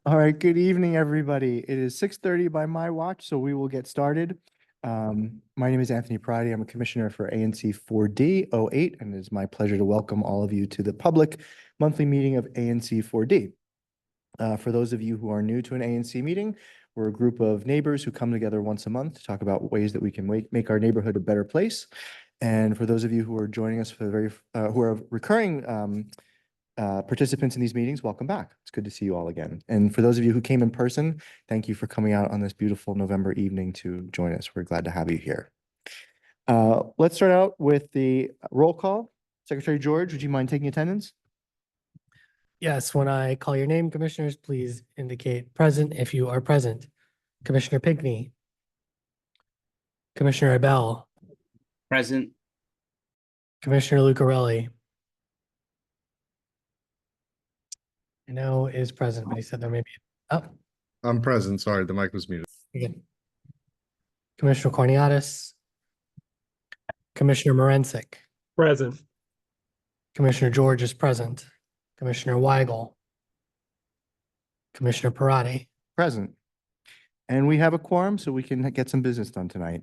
All right, good evening, everybody. It is 6:30 by my watch, so we will get started. My name is Anthony Prady. I'm a commissioner for ANC 4D08, and it is my pleasure to welcome all of you to the public monthly meeting of ANC 4D. For those of you who are new to an ANC meeting, we're a group of neighbors who come together once a month to talk about ways that we can make our neighborhood a better place. And for those of you who are joining us for who are recurring participants in these meetings, welcome back. It's good to see you all again. And for those of you who came in person, thank you for coming out on this beautiful November evening to join us. We're glad to have you here. Let's start out with the roll call. Secretary George, would you mind taking attendance? Yes, when I call your name, commissioners, please indicate present if you are present. Commissioner Pinckney. Commissioner Abell. Present. Commissioner Lucarelli. I know is present, but he said there may be. Oh, I'm present. Sorry, the mic was muted. again. Commissioner Corniatis. Commissioner Morensic. Present. Commissioner George is present. Commissioner Weigel. Commissioner Parati. Present. And we have a quorum, so we can get some business done tonight.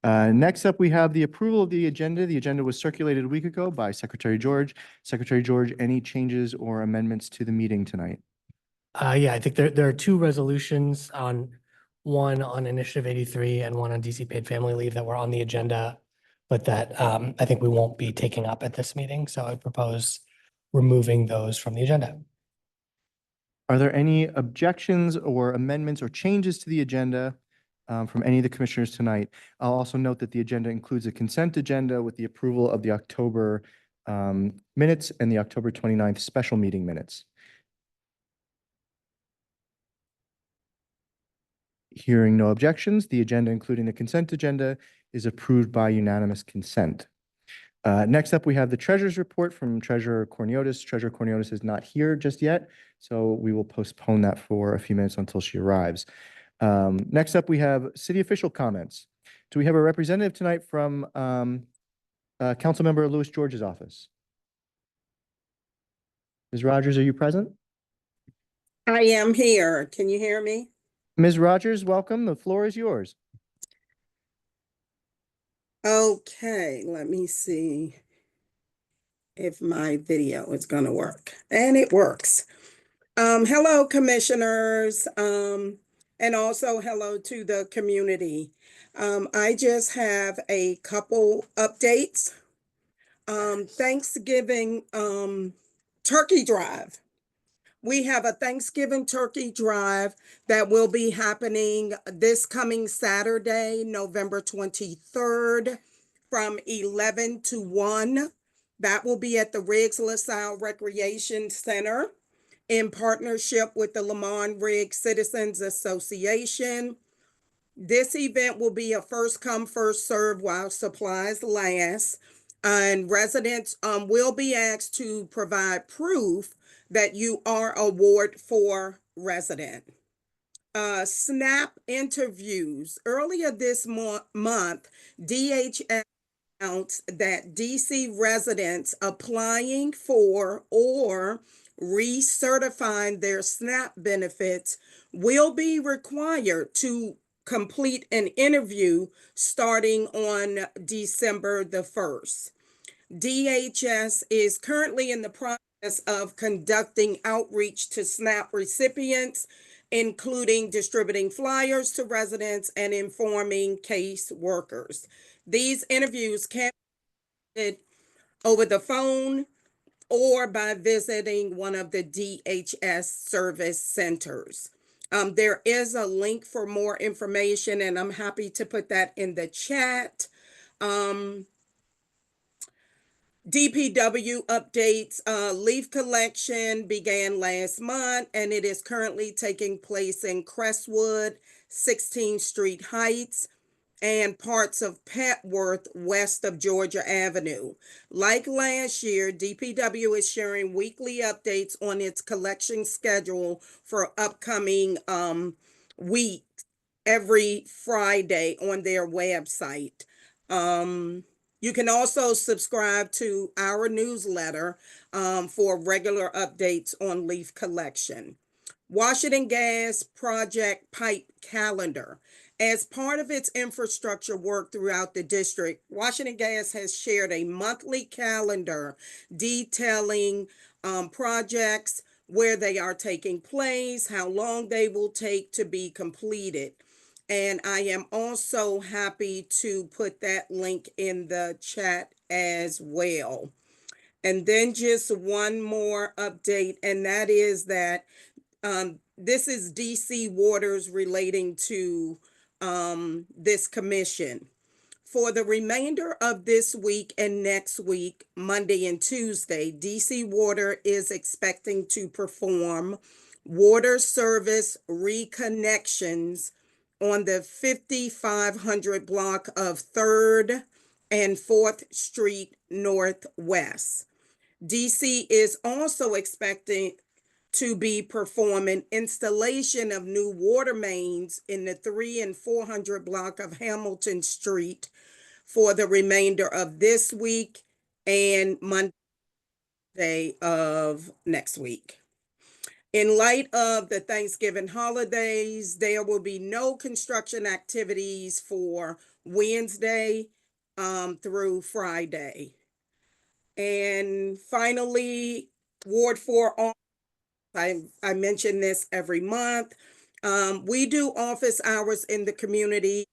Next up, we have the approval of the agenda. The agenda was circulated a week ago by Secretary George. Secretary George, any changes or amendments to the meeting tonight? Yeah, I think there are two resolutions one on Initiative 83 and one on DC paid family leave that were on the agenda, but that I think we won't be taking up at this meeting. So I propose removing those from the agenda. Are there any objections or amendments or changes to the agenda from any of the commissioners tonight? I'll also note that the agenda includes a consent agenda with the approval of the October minutes and the October 29th special meeting minutes. Hearing no objections, the agenda, including the consent agenda, is approved by unanimous consent. Next up, we have the treasurer's report from Treasurer Corniotis. Treasurer Corniotis is not here just yet, so we will postpone that for a few minutes until she arrives. Next up, we have city official comments. Do we have a representative tonight from Councilmember Louis George's office? Ms. Rogers, are you present? I am here. Can you hear me? Ms. Rogers, welcome. The floor is yours. Okay, let me see if my video is going to work. And it works. Hello, commissioners, and also hello to the community. I just have a couple updates. Thanksgiving turkey drive. We have a Thanksgiving turkey drive that will be happening this coming Saturday, November 23rd, from 11 to 1. That will be at the Riggs LaSalle Recreation Center in partnership with the Lamont Riggs Citizens Association. This event will be a first come, first serve while supplies last. And residents will be asked to provide proof that you are a Ward 4 resident. SNAP interviews. Earlier this month, DHS announced that DC residents applying for or recertifying their SNAP benefits will be required to complete an interview starting on December the 1st. DHS is currently in the process of conducting outreach to SNAP recipients, including distributing flyers to residents and informing case workers. These interviews can be done over the phone or by visiting one of the DHS service centers. There is a link for more information, and I'm happy to put that in the chat. DPW updates. Leaf collection began last month, and it is currently taking place in Crestwood, 16th Street Heights, and parts of Petworth west of Georgia Avenue. Like last year, DPW is sharing weekly updates on its collection schedule for upcoming week every Friday on their website. You can also subscribe to our newsletter for regular updates on leaf collection. Washington Gas Project Pipe Calendar. As part of its infrastructure work throughout the district, Washington Gas has shared a monthly calendar detailing projects, where they are taking place, how long they will take to be completed. And I am also happy to put that link in the chat as well. And then just one more update, and that is that this is DC waters relating to this commission. For the remainder of this week and next week, Monday and Tuesday, DC Water is expecting to perform water service reconnections on the 5500 block of 3rd and 4th Street Northwest. DC is also expecting to be performing installation of new water mains in the 3 and 400 block of Hamilton Street for the remainder of this week and Monday of next week. In light of the Thanksgiving holidays, there will be no construction activities for Wednesday through Friday. And finally, Ward 4, I mention this every month. We do office hours in the community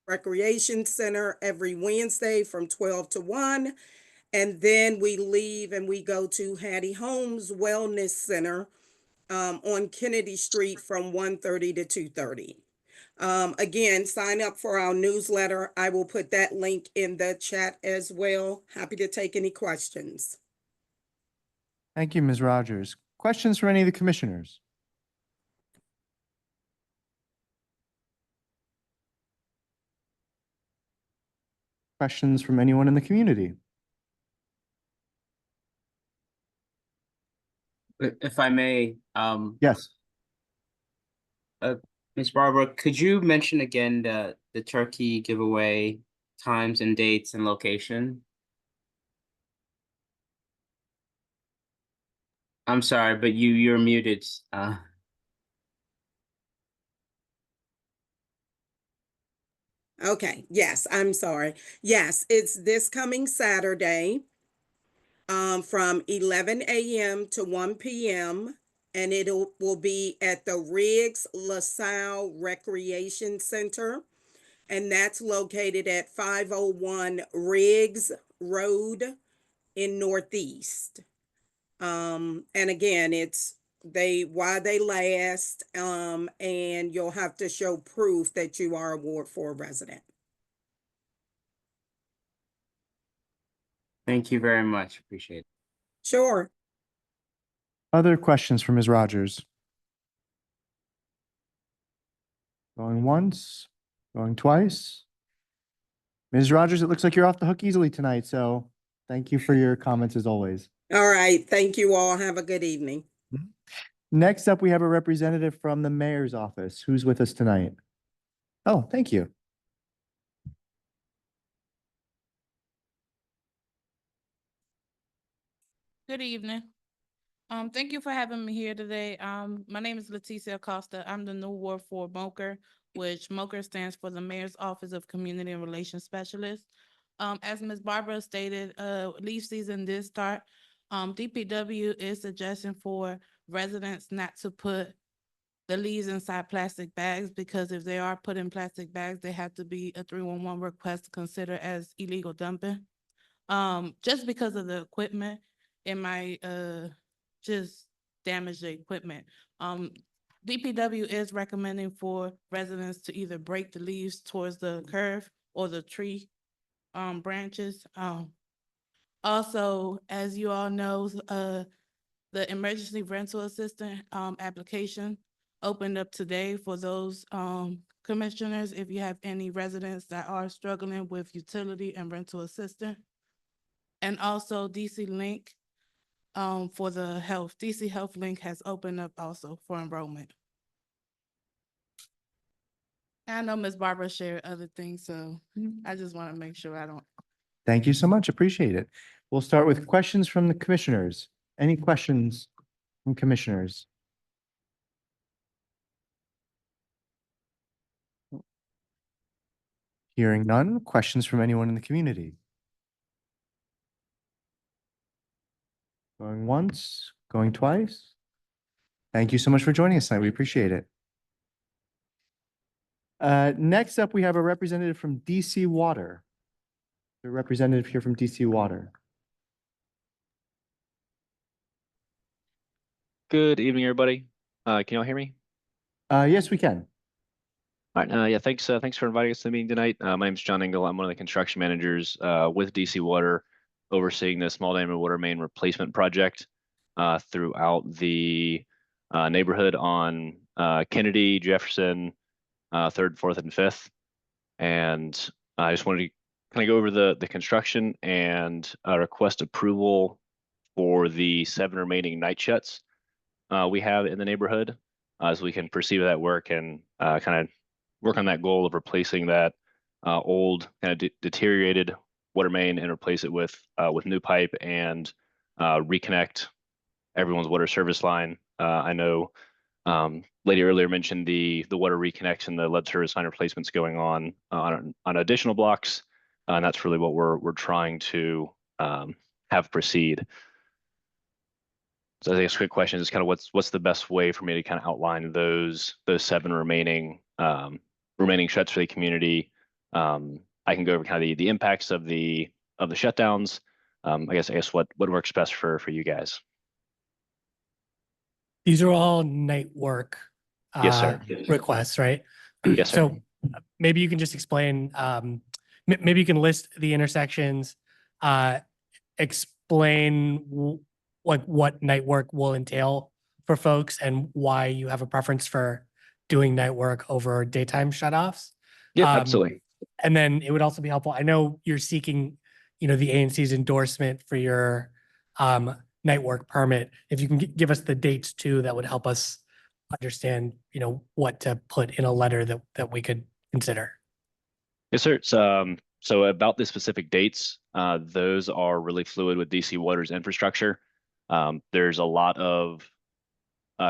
recreation center every Wednesday from 12 to 1. And then we leave and we go to Hattie Holmes Wellness Center on Kennedy Street from 1:30 to 2:30. Again, sign up for our newsletter. I will put that link in the chat as well. Happy to take any questions. Thank you, Ms. Rogers. Questions from any of the commissioners? Questions from anyone in the community? If I may, Yes. Ms. Barbara, could you mention again the turkey giveaway times and dates and location? I'm sorry, but you're muted. Okay, yes, I'm sorry. Yes, it's this coming Saturday from 11 a.m. to 1 p.m. and will be at the Riggs LaSalle Recreation Center, and that's located at 501 Riggs Road in Northeast. And again, it's while they last, and you'll have to show proof that you are a Ward 4 resident. Thank you very much. Appreciate it. Sure. Other questions for Ms. Rogers? Going once, going twice. Ms. Rogers, it looks like you're off the hook easily tonight, so thank you for your comments as always. All right. Thank you all. Have a good evening. Next up, we have a representative from the mayor's office. Who's with us tonight? Oh, thank you. Good evening. Thank you for having me here today. My name is Leticia Acosta. I'm the new Ward 4 MOCR, which MOCR stands for the Mayor's Office of Community and Relations Specialist. As Ms. Barbara stated, leaf season did start. DPW is suggesting for residents not to put the leaves inside plastic bags, because if they are put in plastic bags, they have to be a 311 request considered as illegal dumping. Just because of the equipment, it might just damage the equipment. DPW is recommending for residents to either break the leaves towards the curve or the tree branches. Also, as you all know, the emergency rental assistant application opened up today for those commissioners if you have any residents that are struggling with utility and rental assistant. And also DC Link for the health. DC Health Link has opened up also for enrollment. I know Ms. Barbara shared other things, so I just want to make sure I don't. Thank you so much. Appreciate it. We'll start with questions from the commissioners. Any questions from commissioners? Hearing none, questions from anyone in the community? Going once, going twice? Thank you so much for joining us tonight. We appreciate it. Next up, we have a representative from DC Water. A representative here from DC Water. Good evening, everybody. Can y'all hear me? Yes, we can. All right. Yeah, thanks for inviting us to the meeting tonight. My name's John Engel. I'm one of the construction managers with DC Water, overseeing the small diameter water main replacement project throughout the neighborhood on Kennedy, Jefferson, 3rd, 4th, and 5th. And I just wanted to kind of go over the construction and request approval for the 7 remaining night shuts we have in the neighborhood, so we can proceed with that work and kind of work on that goal of replacing that old kind of deteriorated water main and replace it with new pipe and reconnect everyone's water service line. I know lady earlier mentioned the water reconnects and the lead service line replacements going on additional blocks, and that's really what we're trying to have proceed. So I think a quick question is kind of what's the best way for me to kind of outline those 7 remaining shuts for the community. I can go over kind of the impacts of the shutdowns. I guess what works best for you guys. These are all night work Yes, sir. requests, right? Yes, sir. So maybe you can just explain, maybe you can list the intersections, explain what night work will entail for folks and why you have a preference for doing night work over daytime shutoffs. Yeah, absolutely. And then it would also be helpful. I know you're seeking, the ANC's endorsement for your night work permit. If you can give us the dates too, that would help us understand, what to put in a letter that we could consider. Yes, sir. So about the specific dates, those are really fluid with DC Water's infrastructure. There's a lot of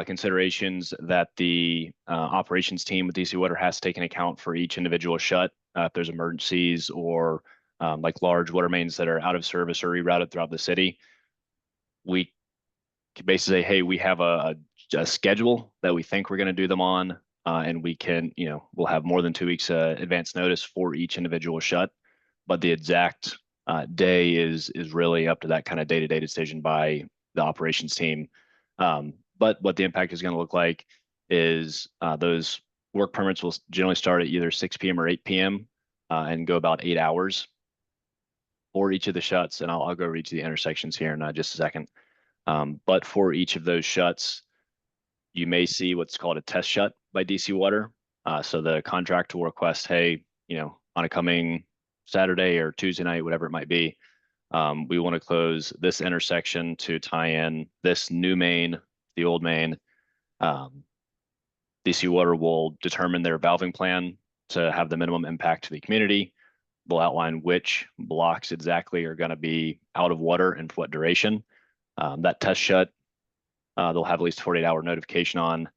considerations that the operations team with DC Water has taken account for each individual shut. If there's emergencies or like large water mains that are out of service or rerouted throughout the city, we can basically say, hey, we have a schedule that we think we're going to do them on, and we can, we'll have more than 2 weeks advance notice for each individual shut. But the exact day is really up to that kind of day-to-day decision by the operations team. But what the impact is going to look like is those work permits will generally start at either 6 p.m. or 8 p.m. And go about 8 hours for each of the shuts. And I'll go over each of the intersections here in just a second. But for each of those shuts, you may see what's called a test shut by DC Water. So the contractor will request, hey, on a coming Saturday or Tuesday night, whatever it might be, we want to close this intersection to tie in this new main, the old main. DC Water will determine their valving plan to have the minimum impact to the community. They'll outline which blocks exactly are going to be out of water and for what duration. That test shut, they'll have at least 48-hour notification on.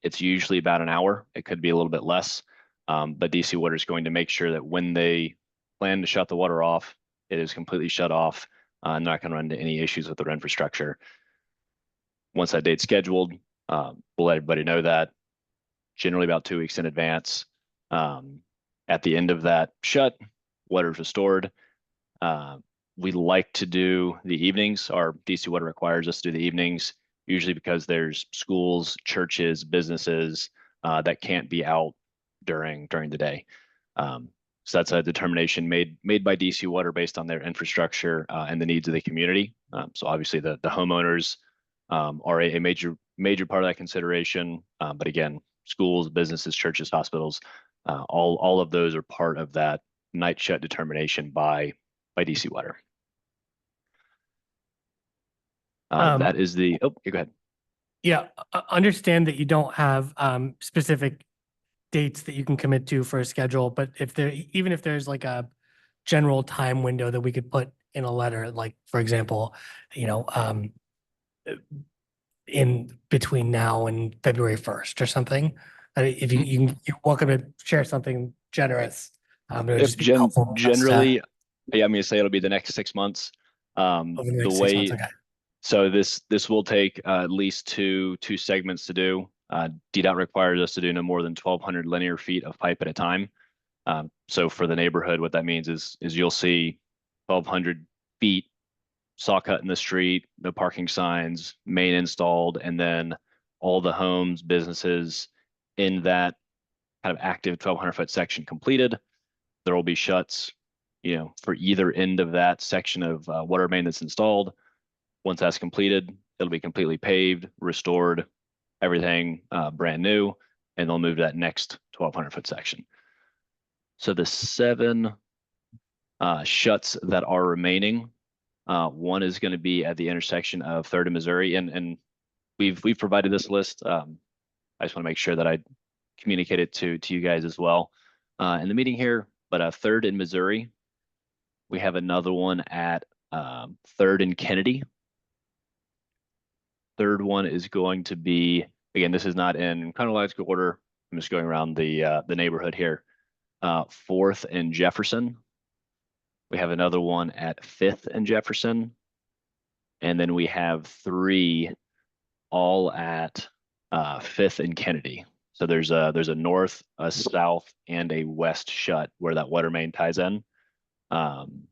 It's usually about an hour. It could be a little bit less, but DC Water is going to make sure that when they plan to shut the water off, it is completely shut off, not going to run into any issues with their infrastructure. Once that date's scheduled, we'll let everybody know that generally about 2 weeks in advance. At the end of that shut, water is restored. We like to do the evenings. Our DC Water requires us to do the evenings, usually because there's schools, churches, businesses that can't be out during the day. So that's a determination made by DC Water based on their infrastructure and the needs of the community. So obviously the homeowners are a major part of that consideration. But again, schools, businesses, churches, hospitals, all of those are part of that night shut determination by DC Water. That is the, oh, you go ahead. Yeah, understand that you don't have specific dates that you can commit to for a schedule, but even if there's like a general time window that we could put in a letter, like for example, in between now and February 1st or something. If you're welcome to share something generous, It would If just be helpful for us to- generally, yeah, I'm gonna say it'll be the next 6 months. Over the The next 6 months, way, okay. so this will take at least two segments to do. DDOT requires us to do no more than 1,200 linear feet of pipe at a time. So for the neighborhood, what that means is you'll see 1,200 feet saw cut in the street, no parking signs, main installed, and then all the homes, businesses in that kind of active 1,200-foot section completed. There will be shuts, for either end of that section of water main that's installed. Once that's completed, it'll be completely paved, restored, everything brand new, and they'll move to that next 1,200-foot section. So the 7 shuts that are remaining, one is going to be at the intersection of 3rd and Missouri, and we've provided this list. I just want to make sure that I communicate it to you guys as well in the meeting here. But 3rd and Missouri, we have another one at 3rd and Kennedy. Third one is going to be, again, this is not in chronological order. I'm just going around the neighborhood here. 4th and Jefferson. We have another one at 5th and Jefferson. And then we have 3 all at 5th and Kennedy. So there's a north, a south, and a west shut where that water main ties in. And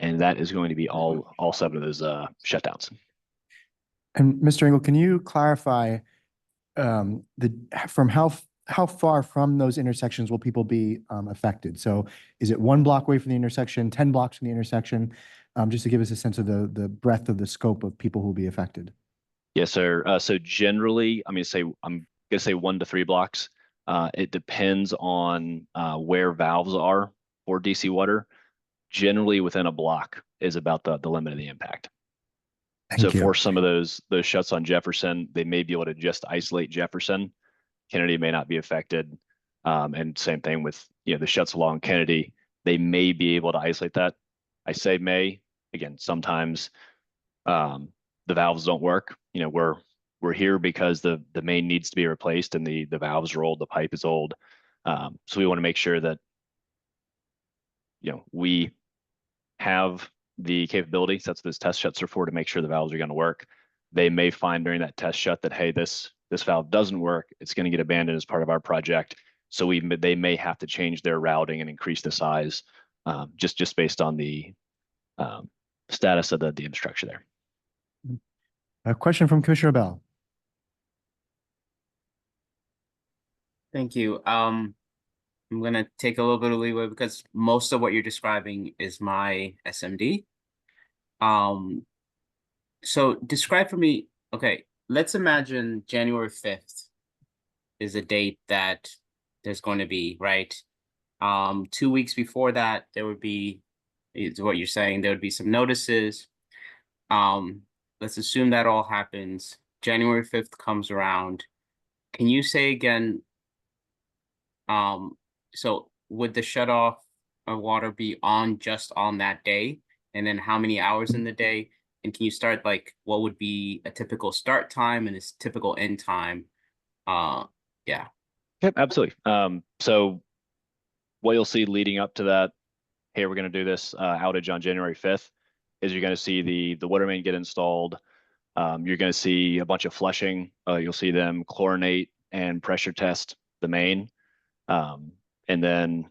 that is going to be all 7 of those shutdowns. And Mr. Engel, can you clarify from how far from those intersections will people be affected? So is it 1 block away from the intersection, 10 blocks from the intersection? Just to give us a sense of the breadth of the scope of people who will be affected. Yes, sir. So generally, I'm gonna say 1 to 3 blocks. It depends on where valves are for DC water. Generally, within a block is about the limit of the impact. So Thank you. for some of those shuts on Jefferson, they may be able to just isolate Jefferson. Kennedy may not be affected. And same thing with the shuts along Kennedy. They may be able to isolate that. I say may. Again, sometimes the valves don't work. We're here because the main needs to be replaced and the valves are old, the pipe is old. So we want to make sure that we have the capability, so that's what those test shuts are for, to make sure the valves are going to work. They may find during that test shut that, hey, this valve doesn't work, it's going to get abandoned as part of our project. So they may have to change their routing and increase the size, just based on the status of the infrastructure there. A question from Commissioner Bell. Thank you. I'm gonna take a little bit of leeway because most of what you're describing is my SMD. So describe for me, okay, let's imagine January 5th is a date that there's going to be, right? 2 weeks before that, there would be, is what you're saying, there would be some notices. Let's assume that all happens. January 5th comes around. Can you say again, so would the shut off of water be on just on that day? And then how many hours in the day? And can you start, like, what would be a typical start time and a typical end time? Yeah. Yep, absolutely. So what you'll see leading up to that, hey, we're going to do this outage on January 5th, is you're going to see the water main get installed. You're going to see a bunch of flushing. You'll see them chlorinate and pressure test the main. And then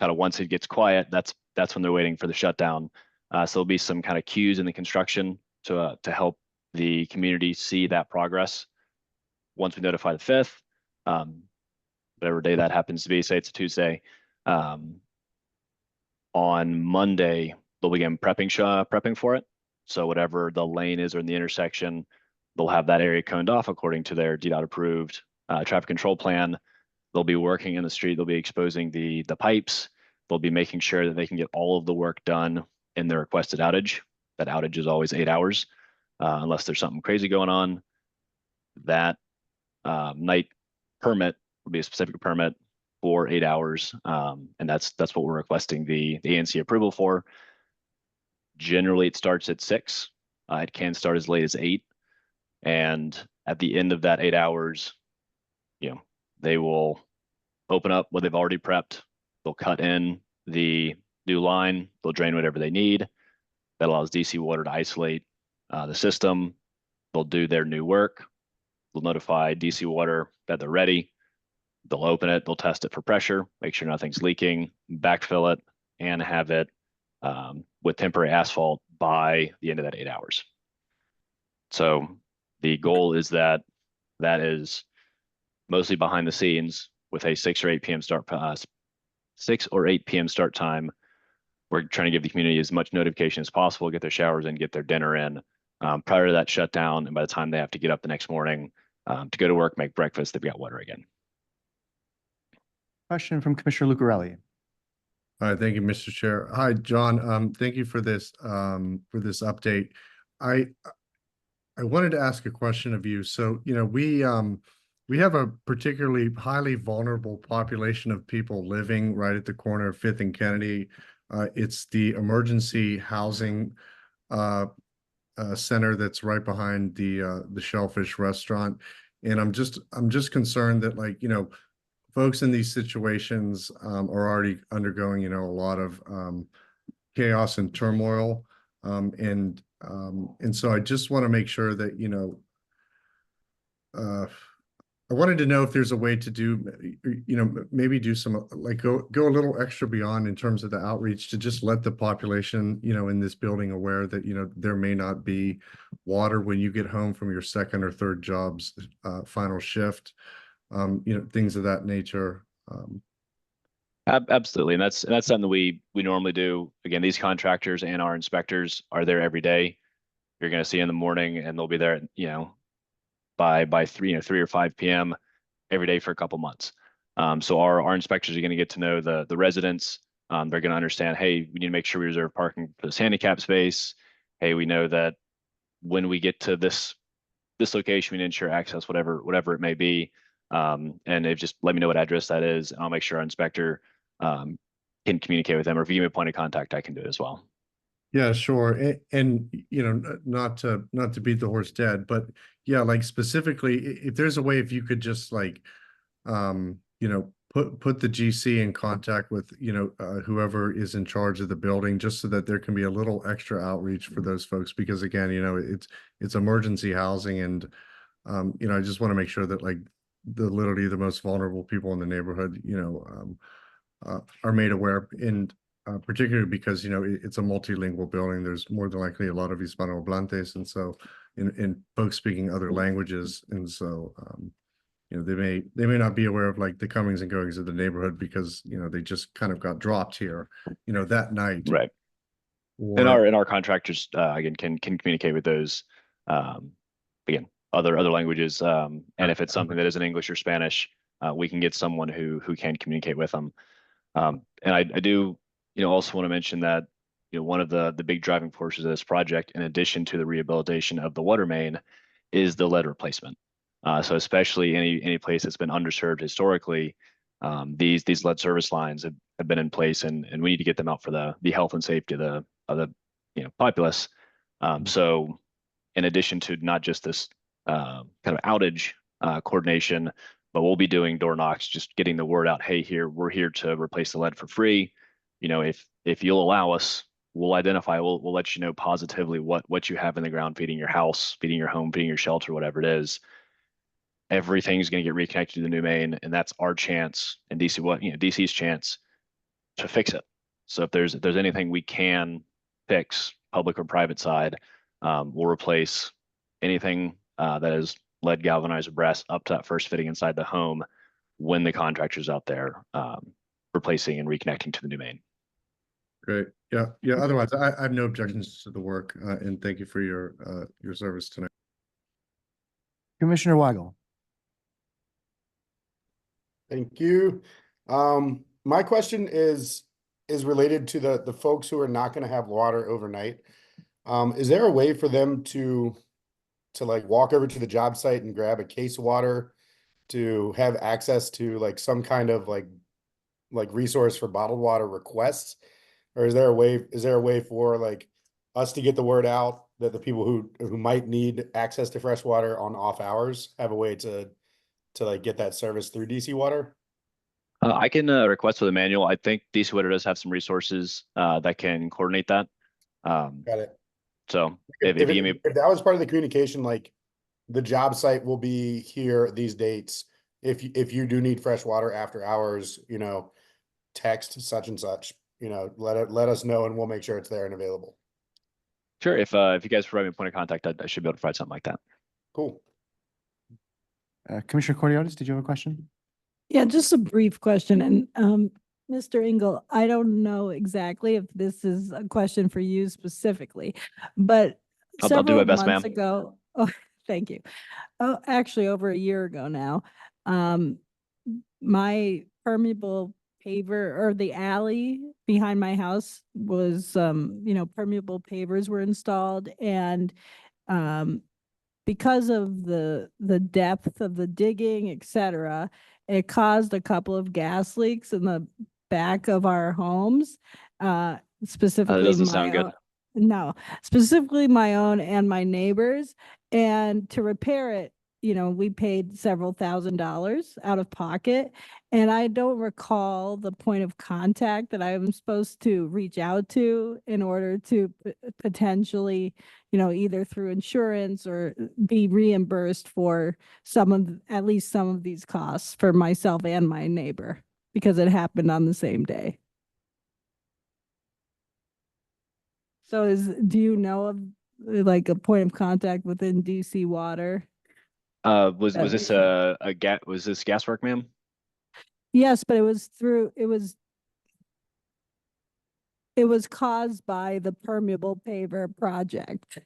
kind of once it gets quiet, that's when they're waiting for the shutdown. So there'll be some kind of cues in the construction to help the community see that progress. Once we notify the 5th, whatever day that happens to be, say it's a Tuesday, on Monday, they'll begin prepping for it. So whatever the lane is or in the intersection, they'll have that area coned off according to their DDOT approved traffic control plan. They'll be working in the street. They'll be exposing the pipes. They'll be making sure that they can get all of the work done in the requested outage. That outage is always 8 hours, unless there's something crazy going on. That night permit will be a specific permit for 8 hours, and that's what we're requesting the ANC approval for. Generally, it starts at 6. It can start as late as 8, and at the end of that 8 hours, they will open up what they've already prepped. they'll cut in the new line, they'll drain whatever they need. That allows DC Water to isolate the system. They'll do their new work. They'll notify DC Water that they're ready. They'll open it, they'll test it for pressure, make sure nothing's leaking, backfill it, and have it with temporary asphalt by the end of that 8 hours. So the goal is that is mostly behind the scenes with a 6 or 8 p.m. start, 6 or 8 p.m. start time. We're trying to give the community as much notification as possible, get their showers in, get their dinner in prior to that shutdown. And by the time they have to get up the next morning to go to work, make breakfast, they've got water again. Question from Commissioner Lucarelli. All right, thank you, Mr. Chair. Hi, John. Thank you for this update. I wanted to ask a question of you. So, you know, we have a particularly highly vulnerable population of people living right at the corner of 5th and Kennedy. It's the emergency housing center that's right behind the Shellfish restaurant. And I'm just concerned that, like, you know, folks in these situations are already undergoing, you know, a lot of chaos and turmoil. And so I just want to make sure that, you know, I wanted to know if there's a way to do, you know, maybe do some, like, go a little extra beyond in terms of the outreach to just let the population, you know, in this building aware that, you know, there may not be water when you get home from your second or third job's final shift, you know, things of that nature. Absolutely, and that's something that we normally do. Again, these contractors and our inspectors are there every day. You're going to see in the morning, and they'll be there, you know, by 3 or 5 p.m. every day for a couple months. So our inspectors are going to get to know the residents. They're going to understand, hey, we need to make sure we reserve parking for this handicap space. Hey, we know that when we get to this location, we need to ensure access, whatever it may be. And they've just let me know what address that is, and I'll make sure our inspector can communicate with them, or if you give me a point of contact, I can do it as well. Yeah, sure. And you know, not to beat the horse dead, but yeah, like specifically, if there's a way, if you could just, like, you know, put the GC in contact with, you know, whoever is in charge of the building, just so that there can be a little extra outreach for those folks, because again, you know, it's emergency housing, and you know, I just want to make sure that, like, literally the most vulnerable people in the neighborhood, you know, are made aware. And particularly because, you know, it's a multilingual building. There's more than likely a lot of Hispanohablantes, and so in folks speaking other languages, and so you know, they may not be aware of, like, the comings and goings of the neighborhood, because, you know, they just kind of got dropped here, you know, that night. Right. Or, And our contractors again can communicate with those again other languages. And if it's something that isn't English or Spanish, we can get someone who can communicate with them. And I do, you know, also want to mention that, you know, one of the big driving forces of this project, in addition to the rehabilitation of the water main, is the lead replacement. So especially any place that's been underserved historically, these lead service lines have been in place, and we need to get them out for the health and safety of the you know, populace. So in addition to not just this kind of outage coordination, but we'll be doing door knocks, just getting the word out. Hey, we're here to replace the lead for free. You know, if you'll allow us, we'll identify. We'll let you know positively what you have in the ground, feeding your house, feeding your home, feeding your shelter, whatever it is. Everything's going to get reconnected to the new main, and that's our chance, and DC's chance to fix it. So if there's anything we can fix, public or private side, we'll replace anything that is lead galvanized or brass up to that first fitting inside the home when the contractor's out there replacing and reconnecting to the new main. great. Yeah. Otherwise, I have no objections to the work, and thank you for your service tonight. Commissioner Weigel. Thank you. My question is related to the folks who are not going to have water overnight. Is there a way for them to like walk over to the job site and grab a case of water, to have access to, like, some kind of like resource for bottled water requests? Or is there a way for, like, us to get the word out that the people who might need access to fresh water on off hours have a way to like get that service through DC Water? I can request for the manual. I think DC Water does have some resources that can coordinate that. Got it. So if you give me, If that was part of the communication, like the job site will be here these dates. If you do need fresh water after hours, you know, text such and such, you know, let us know and we'll make sure it's there and available. sure, if you guys provide me a point of contact, I should be able to provide something like that. Cool. Commissioner Coriotis, did you have a question? Yeah, just a brief question. And Mr. Engel, I don't know exactly if this is a question for you specifically, but I'll do my several best, months ma'am. ago, oh, thank you. Oh, actually over a year ago now, my permeable paver or the alley behind my house was, permeable pavers were installed, and because of the depth of the digging, et cetera, it caused a couple of gas leaks in the back of our homes, specifically doesn't my sound good. own. No, specifically my own and my neighbors. And to repair it, we paid several $1,000s out of pocket. And I don't recall the point of contact that I'm supposed to reach out to in order to potentially, either through insurance or be reimbursed for at least some of these costs for myself and my neighbor, because it happened on the same day. So do you know of like a point of contact within DC Water? Was That this was this gas work, ma'am? Yes, but it was caused by the permeable paver project.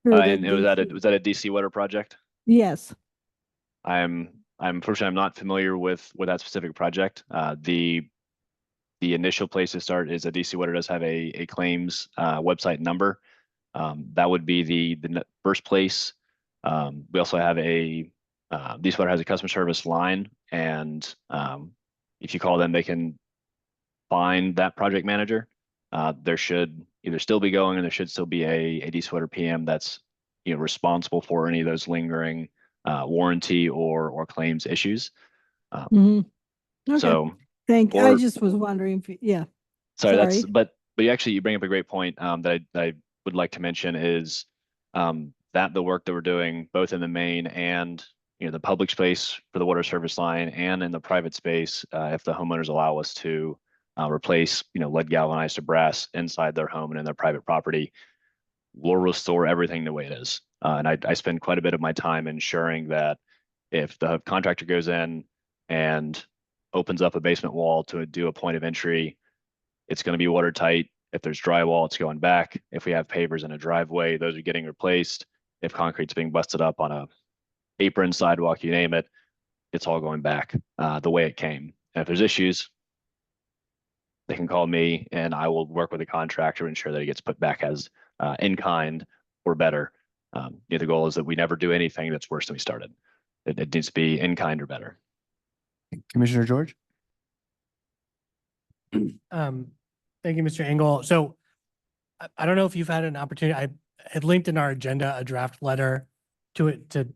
through the And it was that DC was that a DC Water project? Yes. I'm unfortunately I'm not familiar with that specific project. The initial place to start is that DC Water does have a claims website number. That would be the first place. We also have DC Water has a customer service line, and if you call them, they can find that project manager. There should either still be going, or there should still be a DC Water PM that's responsible for any of those lingering warranty or claims issues. Mhm. Okay. So, I just was wondering if, yeah. sorry, Sorry. but you bring up a great point that I would like to mention is that the work that we're doing both in the main and the public space for the water service line and in the private space, if the homeowners allow us to replace lead galvanized to brass inside their home and in their private property, we'll restore everything the way it is. And I spend quite a bit of my time ensuring that if the contractor goes in and opens up a basement wall to do a point of entry, it's going to be watertight. If there's drywall, it's going back. If we have pavers in a driveway, those are getting replaced. If concrete's being busted up on a apron, sidewalk, you name it, it's all going back the way it came. And if there's issues, they can call me and I will work with the contractor to ensure that it gets put back as in kind or better. The goal is that we never do anything that's worse than we started. It needs to be in kind or better. Commissioner George? Thank you, Mr. Engel. So I don't know if you've had an opportunity. I had linked in our agenda a draft letter to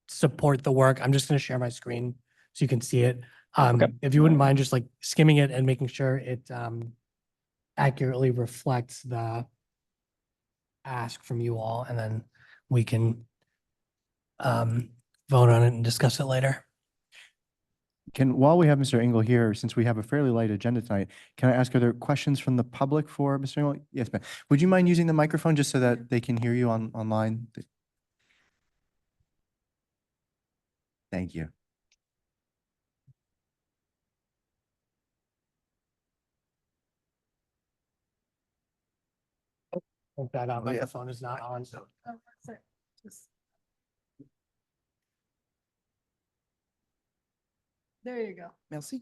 support the work. I'm just going to share my screen so you can see it. Okay. If you wouldn't mind just like skimming it and making sure it accurately reflects the ask from you all, and then we can vote on it and discuss it later. While we have Mr. Engel here, since we have a fairly light agenda tonight, can I ask, are there questions from the public for Mr. Engel? Yes, ma'am. Would you mind using the microphone just so that they can hear you online? Thank you. Hope that microphone is not on. So There you go. Merci.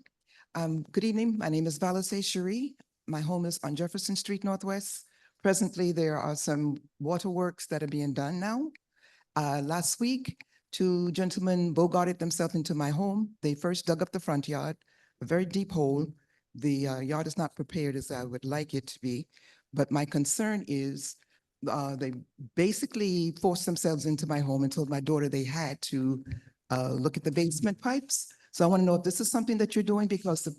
Good evening. My name is Valise Cherie. My home is on Jefferson Street Northwest. Presently, there are some waterworks that are being done now. Last week, two gentlemen bogarted themselves into my home. They first dug up the front yard, a very deep hole. The yard is not prepared as I would like it to be. But my concern is they basically forced themselves into my home and told my daughter they had to look at the basement pipes. So I want to know if this is something that you're doing because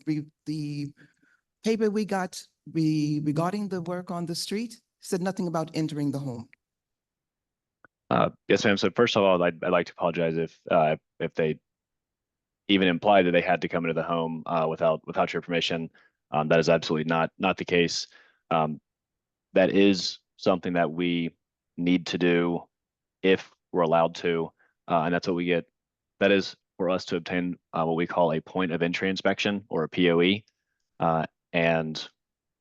the paper we got regarding the work on the street said nothing about entering the home. Yes, ma'am. So first of all, I'd like to apologize if they even implied that they had to come into the home without your permission. That is absolutely not the case. That is something that we need to do if we're allowed to, and that's what we get. That is for us to obtain what we call a point of entry inspection, or a POE. And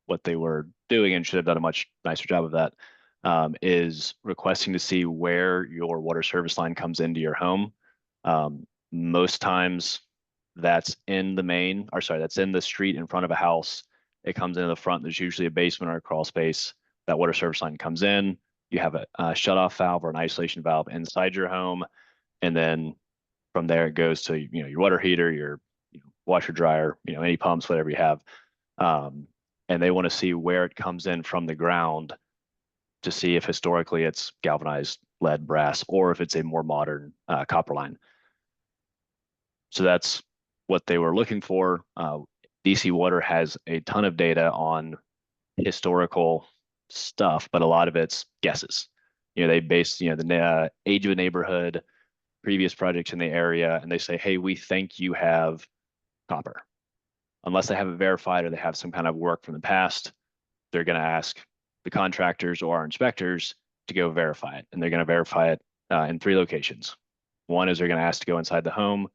what they were doing, and should have done a much nicer job of that, is requesting to see where your water service line comes into your home. Most times that's in the main, or sorry, that's in the street in front of a house. It comes into the front. There's usually a basement or a crawl space. That water service line comes in. You have a shut-off valve or an isolation valve inside your home, and then from there it goes to your water heater, your washer dryer, any pumps, whatever you have. And they want to see where it comes in from the ground to see if historically it's galvanized lead, brass, or if it's a more modern copper line. So that's what they were looking for. DC Water has a ton of data on historical stuff, but a lot of it's guesses. They base the age of a neighborhood, previous projects in the area, and they say, hey, we think you have copper. Unless they have it verified or they have some kind of work from the past, they're going to ask the contractors or our inspectors to go verify it. And they're going to verify it in 3 locations. One is they're going to ask to go inside the home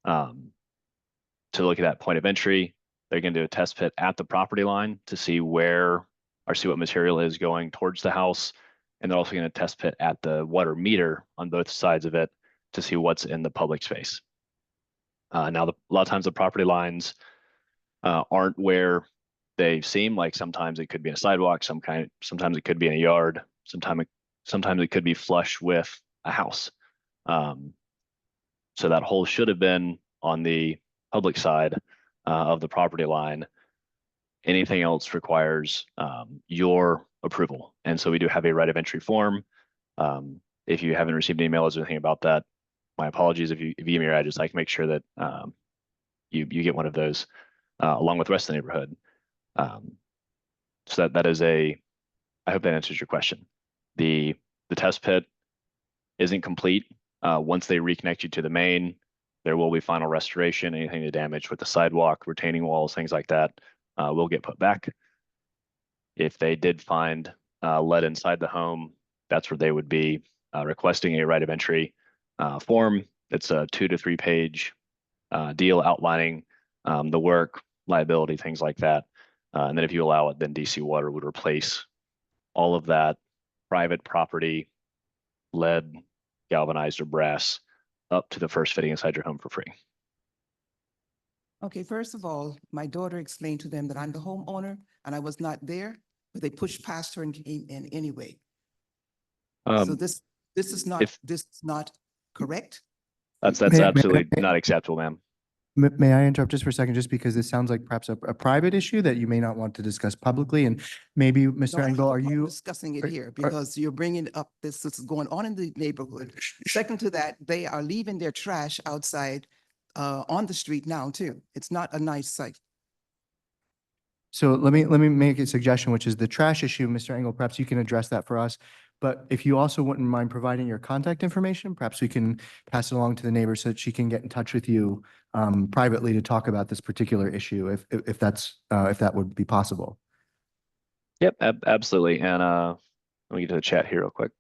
to look at that point of entry. They're going to do a test pit at the property line to see where or see what material is going towards the house. And they're also going to test pit at the water meter on both sides of it to see what's in the public space. Now, a lot of times the property lines aren't where they seem. Like sometimes it could be in a sidewalk, sometimes it could be in a yard, sometimes it could be flush with a house. So that hole should have been on the public side of the property line. Anything else requires your approval. And so we do have a right of entry form. If you haven't received emails or anything about that, my apologies. If you give me your address, I can make sure that you get one of those along with the rest of the neighborhood. So that is I hope that answers your question. The test pit isn't complete. Once they reconnect you to the main, there will be final restoration. Anything to damage with the sidewalk, retaining walls, things like that will get put back. If they did find lead inside the home, that's where they would be requesting a right of entry form. It's a 2 to 3 page deal outlining the work, liability, things like that. And then if you allow it, then DC Water would replace all of that private property lead, galvanized, or brass up to the first fitting inside your home for free. Okay, first of all, my daughter explained to them that I'm the homeowner and I was not there, but they pushed past her and came in anyway. So this is not correct. That's May I- absolutely not acceptable, ma'am. May I interrupt just for a second, just because this sounds like perhaps a private issue that you may not want to discuss publicly, and maybe, Mr. No, I Engel, have are no problem you? discussing it here because you're bringing up this is going on in the neighborhood. Second to that, they are leaving their trash outside on the street now too. It's not a nice sight. So let me make a suggestion, which is the trash issue, Mr. Engel, perhaps you can address that for us. But if you also wouldn't mind providing your contact information, perhaps we can pass it along to the neighbor so that she can get in touch with you privately to talk about this particular issue, if that would be possible. Yep, absolutely. And let me get to the chat here real quick.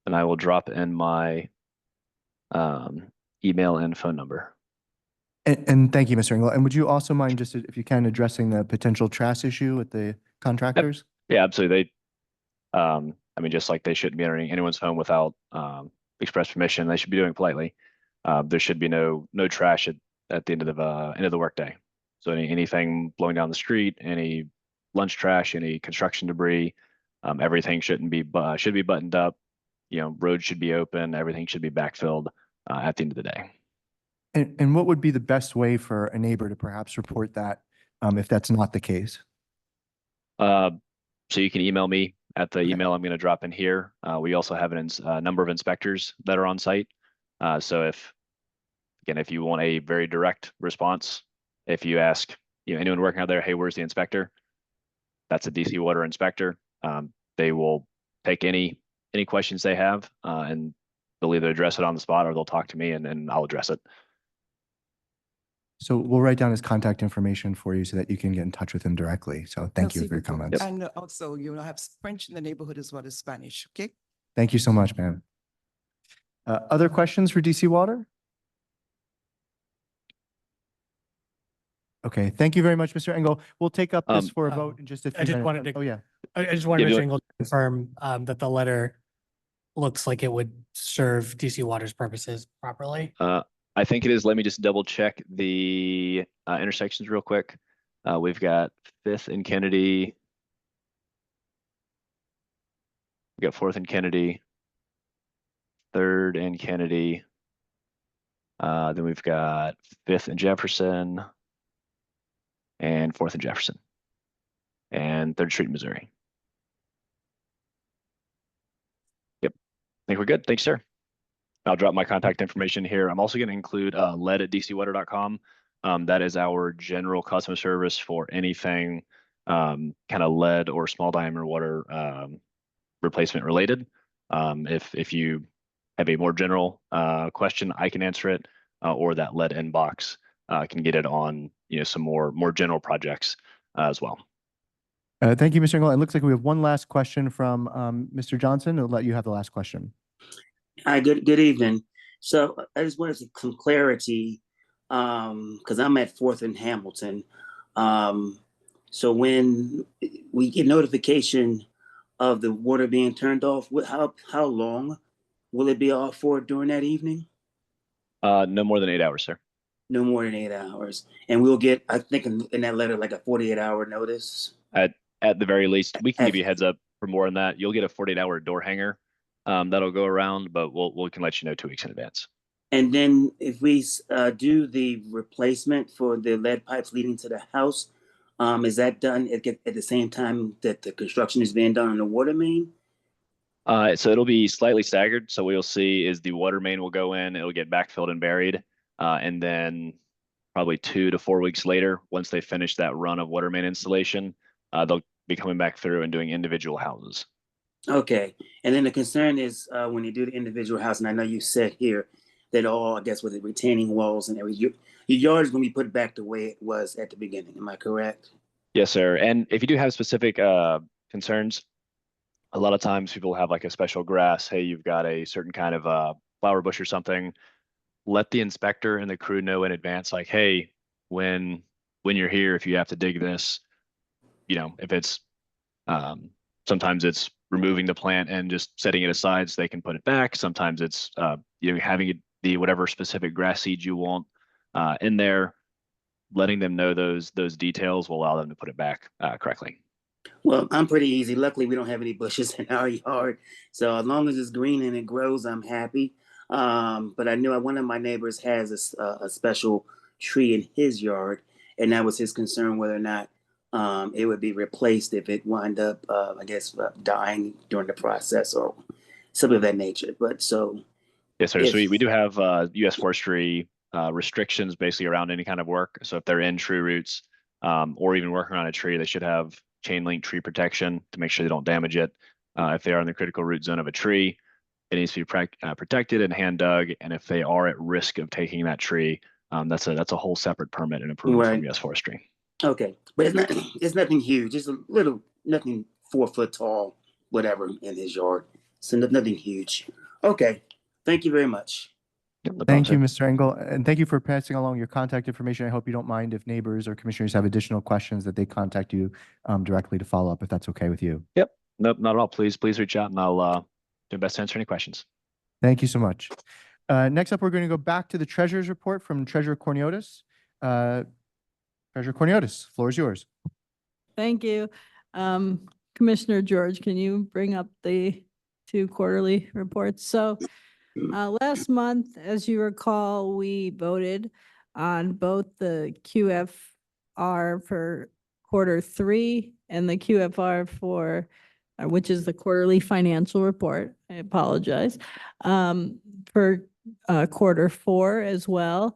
And I will drop in my email and phone number. And thank you, Mr. Engel. And would you also mind just, if you can, addressing the potential trash issue with the contractors? Yeah, absolutely. I mean, just like they shouldn't be entering anyone's home without express permission, they should be doing politely. There should be no trash at the end of the workday. So anything blowing down the street, any lunch trash, any construction debris, everything should be buttoned up. Roads should be open. Everything should be backfilled at the end of the day. And what would be the best way for a neighbor to perhaps report that if that's not the case? So you can email me at the email I'm going to drop in here. We also have a number of inspectors that are on site. So if Again, if you want a very direct response, if you ask, anyone working out there, hey, where's the inspector? That's a DC water inspector. They will take any questions they have, and they'll either address it on the spot or they'll talk to me and I'll address it. So we'll write down his contact information for you so that you can get in touch with him directly. So thank you Merci for your beaucoup. comments. And also, you will have French in the neighborhood as well as Spanish, okay? Thank you so much, ma'am. Other questions for DC Water? Okay, thank you very much, Mr. Engel. We'll take up this for a vote in just a few I just minutes. wanted to- Oh, yeah. I just wanted Yeah, Mr. do it. Engel to confirm that the letter looks like it would serve DC Water's purposes properly. I think it is. Let me just double check the intersections real quick. We've got 5th and Kennedy. We got 4th and Kennedy. 3rd and Kennedy. Then we've got 5th and Jefferson. And 4th and Jefferson. And 3rd Street, Missouri. Yep. I think we're good. Thanks, sir. I'll drop my contact information here. I'm also going to include lead@dcwater.com. That is our general customer service for anything kind of lead or small diameter water replacement related. If you have a more general question, I can answer it, or that lead inbox can get it on some more general projects as well. Thank you, Mr. Engel. It looks like we have one last question from Mr. Johnson. I'll let you have the last question. Hi, good evening. So I just wanted some clarity, because I'm at 4th and Hamilton. So when we get notification of the water being turned off, how long will it be off for during that evening? No more than 8 hours, sir. No more than 8 hours. And we'll get, I think in that letter, like a 48-hour notice. At the very least, we can give you a heads up for more on that. You'll get a 48-hour door hanger that'll go around, but we can let you know 2 weeks in advance. And then if we do the replacement for the lead pipes leading to the house, is that done at the same time that the construction is being done on the water main? So it'll be slightly staggered. So what you'll see is the water main will go in, it'll get backfilled and buried. And then probably 2 to 4 weeks later, once they finish that run of water main installation, they'll be coming back through and doing individual houses. Okay. And then the concern is when you do the individual house, and I know you said here that all, I guess, with the retaining walls and everything, your yard is going to be put back the way it was at the beginning. Am I correct? Yes, sir. And if you do have specific concerns, a lot of times people have like a special grass. Hey, you've got a certain kind of flower bush or something. Let the inspector and the crew know in advance, like, hey, when you're here, if you have to dig this, if it's sometimes it's removing the plant and just setting it aside so they can put it back. Sometimes it's having the whatever specific grass seeds you want in there. Letting them know those details will allow them to put it back correctly. Well, I'm pretty easy. Luckily, we don't have any bushes in our yard. So as long as it's green and it grows, I'm happy. But I knew one of my neighbors has a special tree in his yard, and that was his concern whether or not it would be replaced if it wound up, dying during the process or something of that nature. But so. Yes, sir. So we do have U.S. Forestry restrictions basically around any kind of work. So if they're in tree roots or even working on a tree, they should have chain link tree protection to make sure they don't damage it. If they are in the critical root zone of a tree, it needs to be protected and hand dug. And if they are at risk of taking that tree, that's a whole separate permit and approval from U.S. Forestry. Okay, but it's nothing huge. It's a little, nothing 4 foot tall, whatever in his yard. So nothing huge. Okay, thank you very much. Thank you, Mr. Engel, and thank you for passing along your contact information. I hope you don't mind if neighbors or commissioners have additional questions that they contact you directly to follow up, if that's okay with you. Yep. Nope, not at all. Please reach out and I'll do my best to answer any questions. Thank you so much. Next up, we're going to go back to the treasurer's report from Treasurer Corniotis. Treasurer Corniotis, floor is yours. Thank you. Commissioner George, can you bring up the 2 quarterly reports? So last month, as you recall, we voted on both the QFR for Q3 and the QFR for, which is the quarterly financial report. I apologize. For quarter four as well.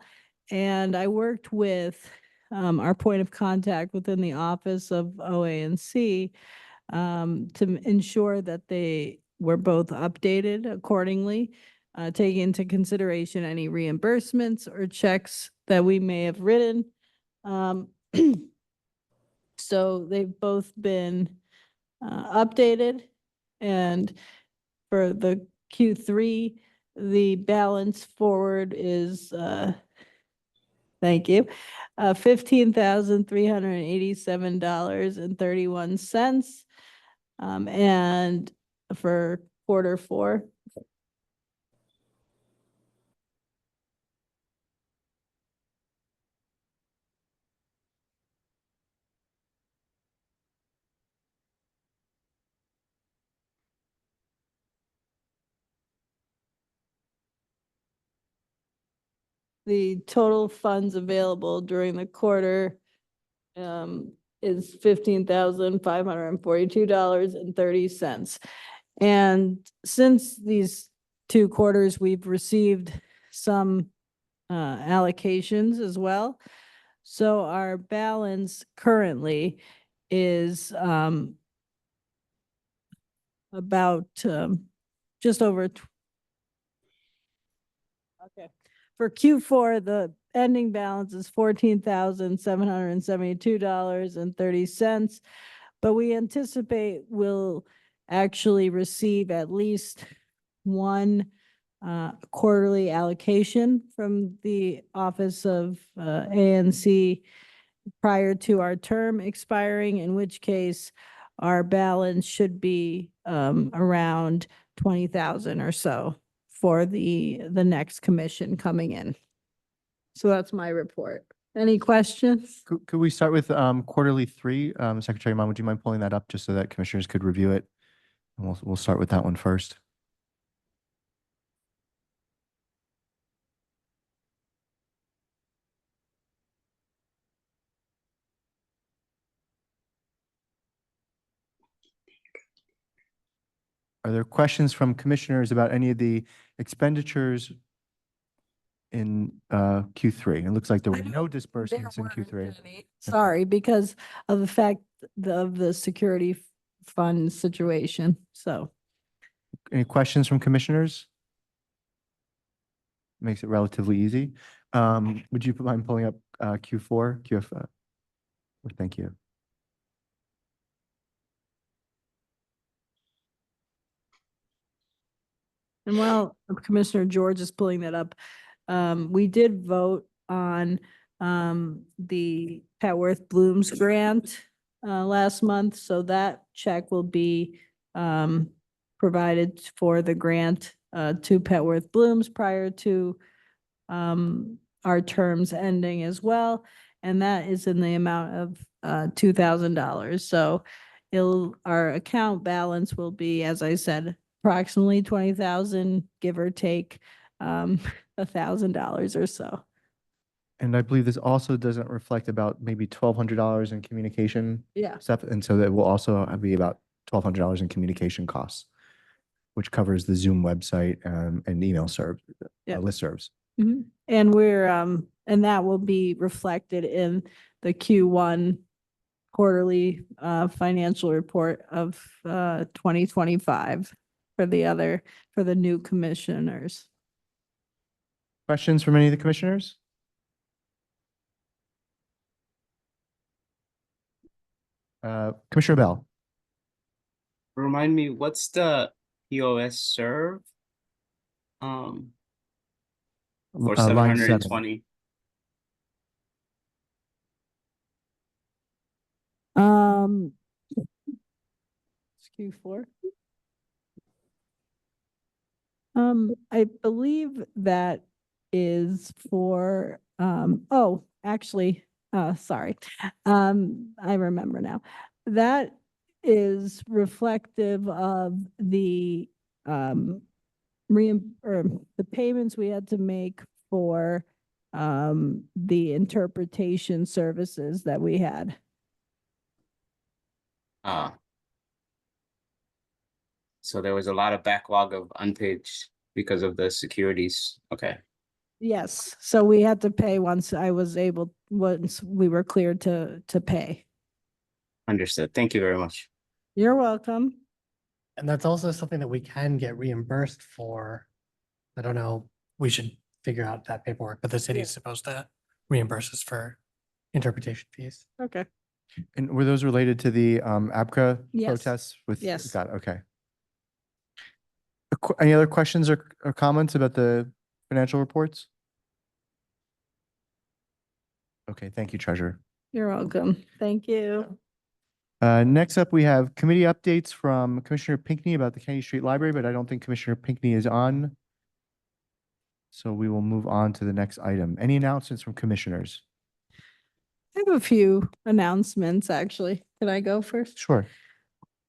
And I worked with our point of contact within the office of OANC to ensure that they were both updated accordingly, taking into consideration any reimbursements or checks that we may have written. So they've both been updated, and for the Q3, the balance forward is thank you, $15,387.31. And for quarter four, the total funds available during the quarter is $15,542.30. And since these 2 quarters, we've received some allocations as well. So our balance currently is about just over. Okay. For Q4, the ending balance is $14,772.30. But we anticipate we'll actually receive at least one quarterly allocation from the Office of ANC prior to our term expiring, in which case our balance should be around 20,000 or so for the next commission coming in. So that's my report. Any questions? Could we start with quarterly 3? Secretary Mon, would you mind pulling that up just so that commissioners could review it? And we'll start with that one first. Are there questions from commissioners about any of the expenditures in Q3? It looks like there were no disbursements in Q3. Sorry, because of the fact of the security fund situation, so. Any questions from commissioners? Makes it relatively easy. Would you mind pulling up Q4? Thank you. And while Commissioner George is pulling that up, we did vote on the Petworth Blooms grant last month, so that check will be provided for the grant to Petworth Blooms prior to our terms ending as well, and that is in the amount of $2,000. So our account balance will be, as I said, approximately 20,000, give or take $1,000 or so. And I believe this also doesn't reflect about maybe $1,200 in communication Yeah. stuff. And so that will also be about $1,200 in communication costs, which covers the Zoom website and email listservs. Mm-hmm. And and that will be reflected in the Q1 quarterly financial report of 2025 for the new commissioners. Questions from any of the commissioners? Commissioner Bell. Remind me, what's the POS serve? For Line 720. It's Q4. I believe that is for, sorry. I remember now. That is reflective of the the payments we had to make for the interpretation services that we had. So there was a lot of backlog of unpaid because of the securities. Okay. Yes, so we had to pay once we were cleared to pay. Understood. Thank you very much. You're welcome. And that's also something that we can get reimbursed for. I don't know, we should figure out that paperwork, but the city is supposed to reimburse us for interpretation fees. Okay. And were those related to the ABCA Yes. protests with? Yes. Got it, okay. Any other questions or comments about the financial reports? Okay, thank you, Treasurer. You're welcome. Thank you. Next up, we have committee updates from Commissioner Pinckney about the Kennedy Street Library, but I don't think Commissioner Pinckney is on. So we will move on to the next item. Any announcements from commissioners? I have a few announcements, actually. Can I go first? Sure.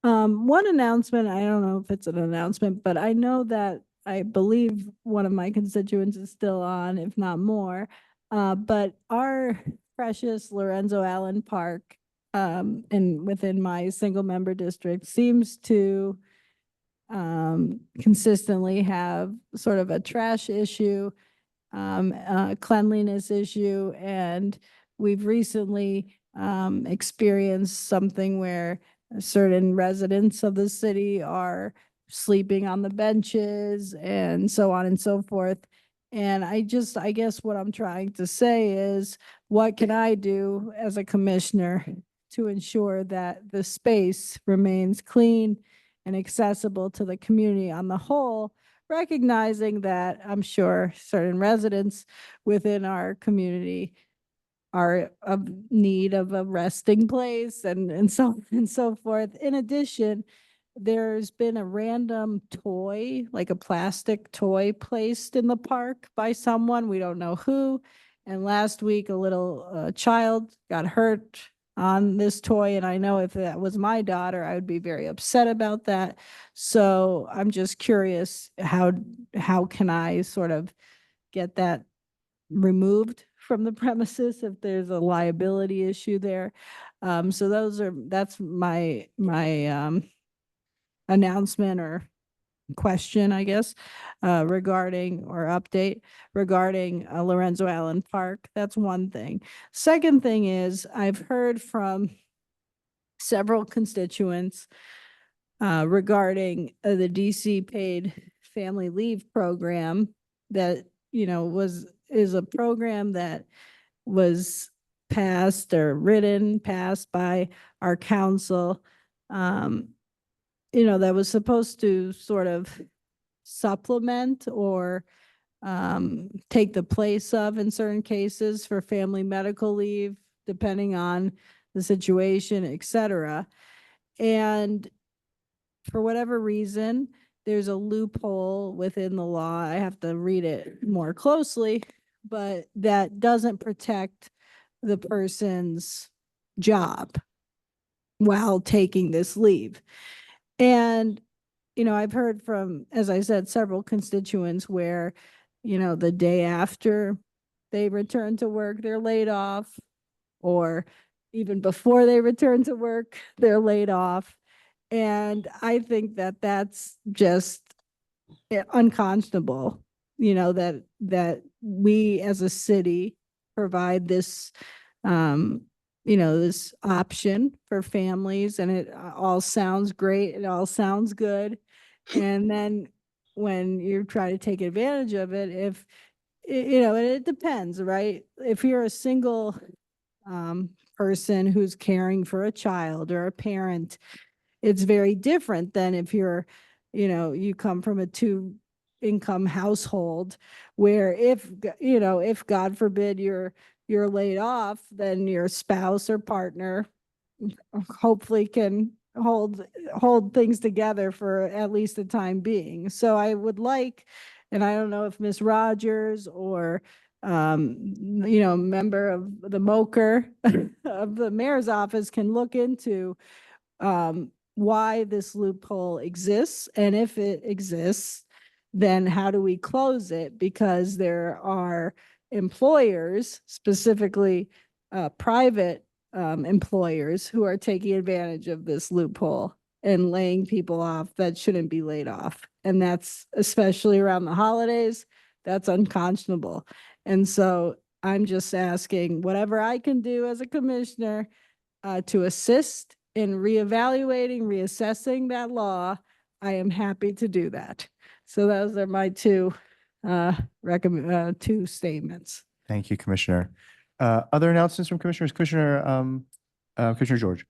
One announcement, I don't know if it's an announcement, but I know that I believe one of my constituents is still on, if not more. But our precious Lorenzo Allen Park, and within my single member district seems to consistently have sort of a trash issue, cleanliness issue, and we've recently experienced something where certain residents of the city are sleeping on the benches and so on and so forth. And I guess what I'm trying to say is, what can I do as a commissioner to ensure that the space remains clean and accessible to the community on the whole, recognizing that I'm sure certain residents within our community are of need of a resting place and so forth. In addition, there's been a random toy, like a plastic toy, placed in the park by someone, we don't know who. And last week, a little child got hurt on this toy, and I know if that was my daughter, I would be very upset about that. So I'm just curious, how can I sort of get that removed from the premises if there's a liability issue there? So that's my announcement or question, I guess, regarding or update regarding Lorenzo Allen Park. That's one thing. Second thing is, I've heard from several constituents regarding the DC paid family leave program that, is a program that was passed by our council, that was supposed to sort of supplement or take the place of, in certain cases, for family medical leave, depending on the situation, et cetera. And for whatever reason, there's a loophole within the law. I have to read it more closely, but that doesn't protect the person's job while taking this leave. And, I've heard from, as I said, several constituents where, the day after they return to work, they're laid off, or even before they return to work, they're laid off. And I think that that's just unconscionable, that we as a city provide this, this option for families, and it all sounds great. It all sounds good. And then when you try to take advantage of it, if, it depends, right? If you're a single person who's caring for a child or a parent, it's very different than if you're, you come from a two-income household where if God forbid you're laid off, then your spouse or partner hopefully can hold things together for at least the time being. So I would like, and I don't know if Ms. Rogers or member of the MOCR of the mayor's office can look into why this loophole exists, and if it exists, then how do we close it? Because there are employers, specifically private employers, who are taking advantage of this loophole. and laying people off that shouldn't be laid off. And that's especially around the holidays, that's unconscionable. And so I'm just asking whatever I can do as a commissioner to assist in reevaluating, reassessing that law, I am happy to do that. So those are my two two statements. Thank you, Commissioner. Other announcements from commissioners? Commissioner George.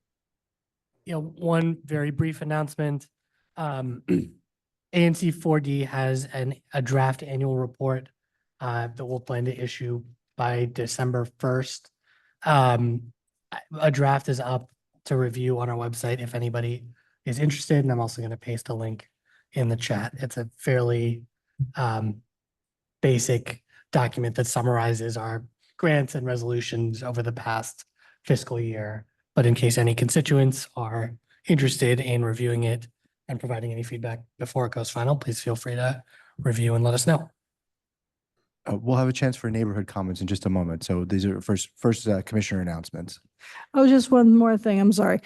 One very brief announcement. ANC 4D has a draft annual report that we'll plan to issue by December 1st. A draft is up to review on our website if anybody is interested, and I'm also going to paste a link in the chat. It's a fairly basic document that summarizes our grants and resolutions over the past fiscal year. But in case any constituents are interested in reviewing it and providing any feedback before it goes final, please feel free to review and let us know. We'll have a chance for neighborhood comments in just a moment. So these are first commissioner announcements. Oh, just one more thing. I'm sorry.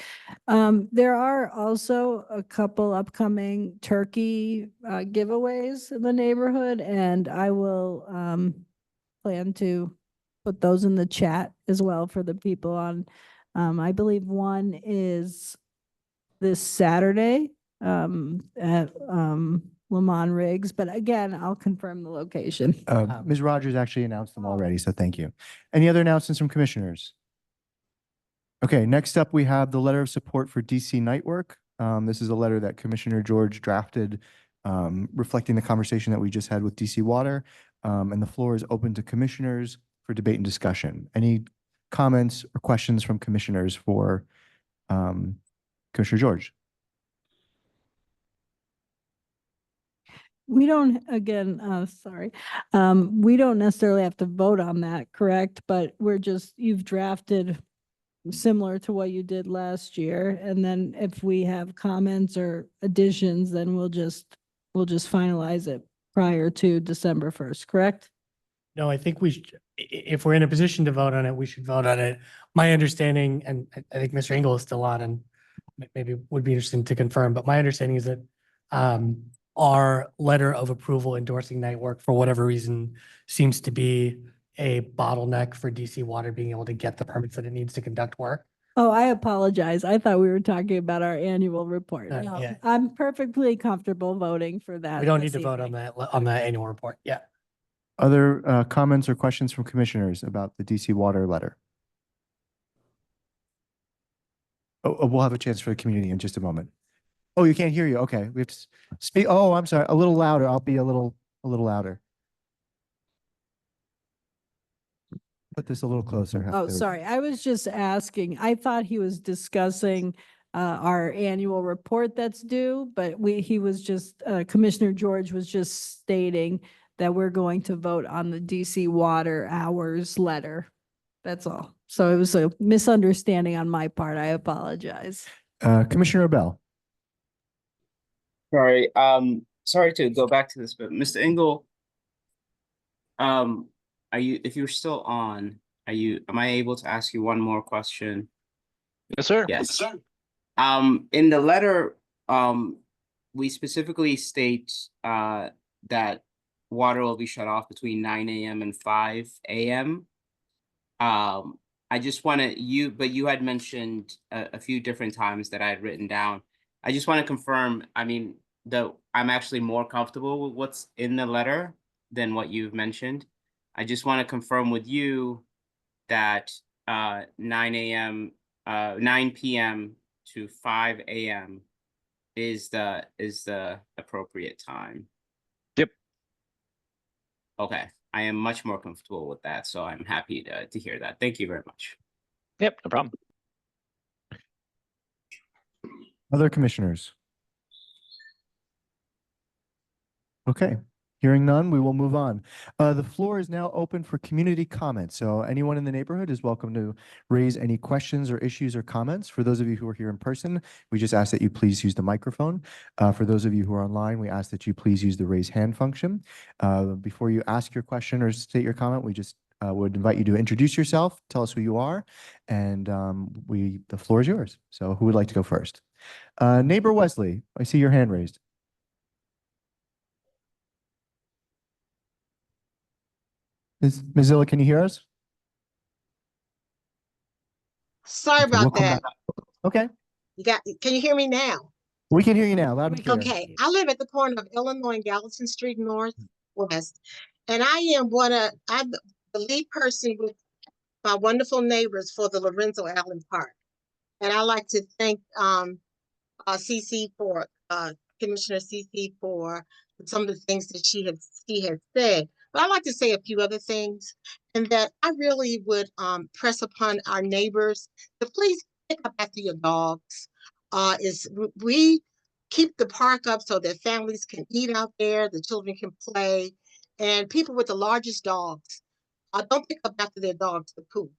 There are also a couple upcoming turkey giveaways in the neighborhood, and I will plan to put those in the chat as well for the people on. I believe one is this Saturday at Lamont Riggs, but again, I'll confirm the location. Ms. Rogers actually announced them already, so thank you. Any other announcements from commissioners? Okay, next up, we have the letter of support for DC night work. This is a letter that Commissioner George drafted, reflecting the conversation that we just had with DC Water. And the floor is open to commissioners for debate and discussion. Any comments or questions from commissioners for Commissioner George? We don't, again, sorry, we don't necessarily have to vote on that, correct? But you've drafted similar to what you did last year. And then if we have comments or additions, then we'll just finalize it prior to December 1st, correct? No, I think if we're in a position to vote on it, we should vote on it. My understanding, and I think Mr. Engel is still on and maybe would be interesting to confirm, but my understanding is that our letter of approval endorsing night work for whatever reason seems to be a bottleneck for DC Water being able to get the permits that it needs to conduct work. Oh, I apologize. I thought we were talking about our annual report. No, Yeah. I'm perfectly comfortable voting for that. We don't need this to vote on evening. that, on the annual report. Yeah. Other comments or questions from commissioners about the DC Water letter? Oh, we'll have a chance for the community in just a moment. Oh, you can't hear you. Okay, we have to speak. Oh, I'm sorry. A little louder. I'll be a little louder. Put this a little closer. Oh, sorry. I was just asking. I thought he was discussing our annual report that's due, but Commissioner George was just stating that we're going to vote on the DC Water Hours letter. That's all. So it was a misunderstanding on my part. I apologize. Commissioner Bell. Sorry, sorry to go back to this, but Mr. Engel, if you're still on, am I able to ask you one more question? Yes, sir. Yes. In the letter, we specifically state that water will be shut off between 9 a.m. and 5 a.m. I just want to, but you had mentioned a few different times that I had written down. I just want to confirm, I mean, I'm actually more comfortable with what's in the letter than what you've mentioned. I just want to confirm with you that 9 p.m. to 5 a.m. is the appropriate time. Yep. Okay. I am much more comfortable with that, so I'm happy to hear that. Thank you very much. Yep, no problem. Other commissioners? Okay, hearing none, we will move on. The floor is now open for community comments. So anyone in the neighborhood is welcome to raise any questions or issues or comments. For those of you who are here in person, we just ask that you please use the microphone. For those of you who are online, we ask that you please use the raise hand function. Before you ask your question or state your comment, we just would invite you to introduce yourself, tell us who you are, and the floor is yours. So who would like to go first? Neighbor Wesley, I see your hand raised. Ms. Zilla, can you hear us? Sorry Okay, we'll about come that. back. Okay, Can you hear me now? we can hear you now, loud and clear. Okay, I live at the corner of Illinois and Gallatin Street Northwest, and I'm the lead person with my wonderful neighbors for the Lorenzo Allen Park. And I like to thank CC for Commissioner CC for some of the things that she has said. But I'd like to say a few other things, and that I really would press upon our neighbors to please pick up after your dogs. We keep the park up so that families can eat out there, the children can play, and people with the largest dogs don't pick up after their dogs to poop,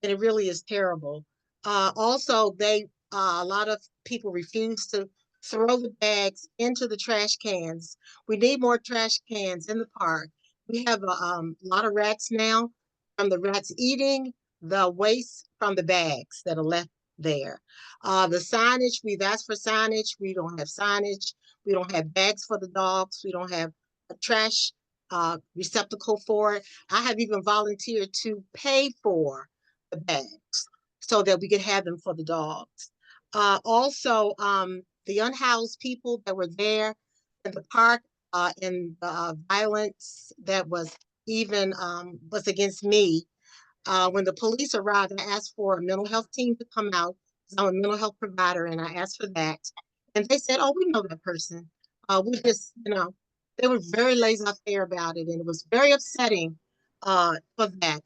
and it really is terrible. Also, a lot of people refuse to throw the bags into the trash cans. We need more trash cans in the park. We have a lot of rats now, from the rats eating the waste from the bags that are left there. The signage, we've asked for signage. We don't have signage. We don't have bags for the dogs. We don't have a trash receptacle for it. I have even volunteered to pay for the bags so that we could have them for the dogs. Also, the unhoused people that were there in the park, and the violence that was was against me. When the police arrived, I asked for a mental health team to come out. I'm a mental health provider, and I asked for that. And they said, "Oh, we know that person." We just, they were very laissez-faire about it, and it was very upsetting for that.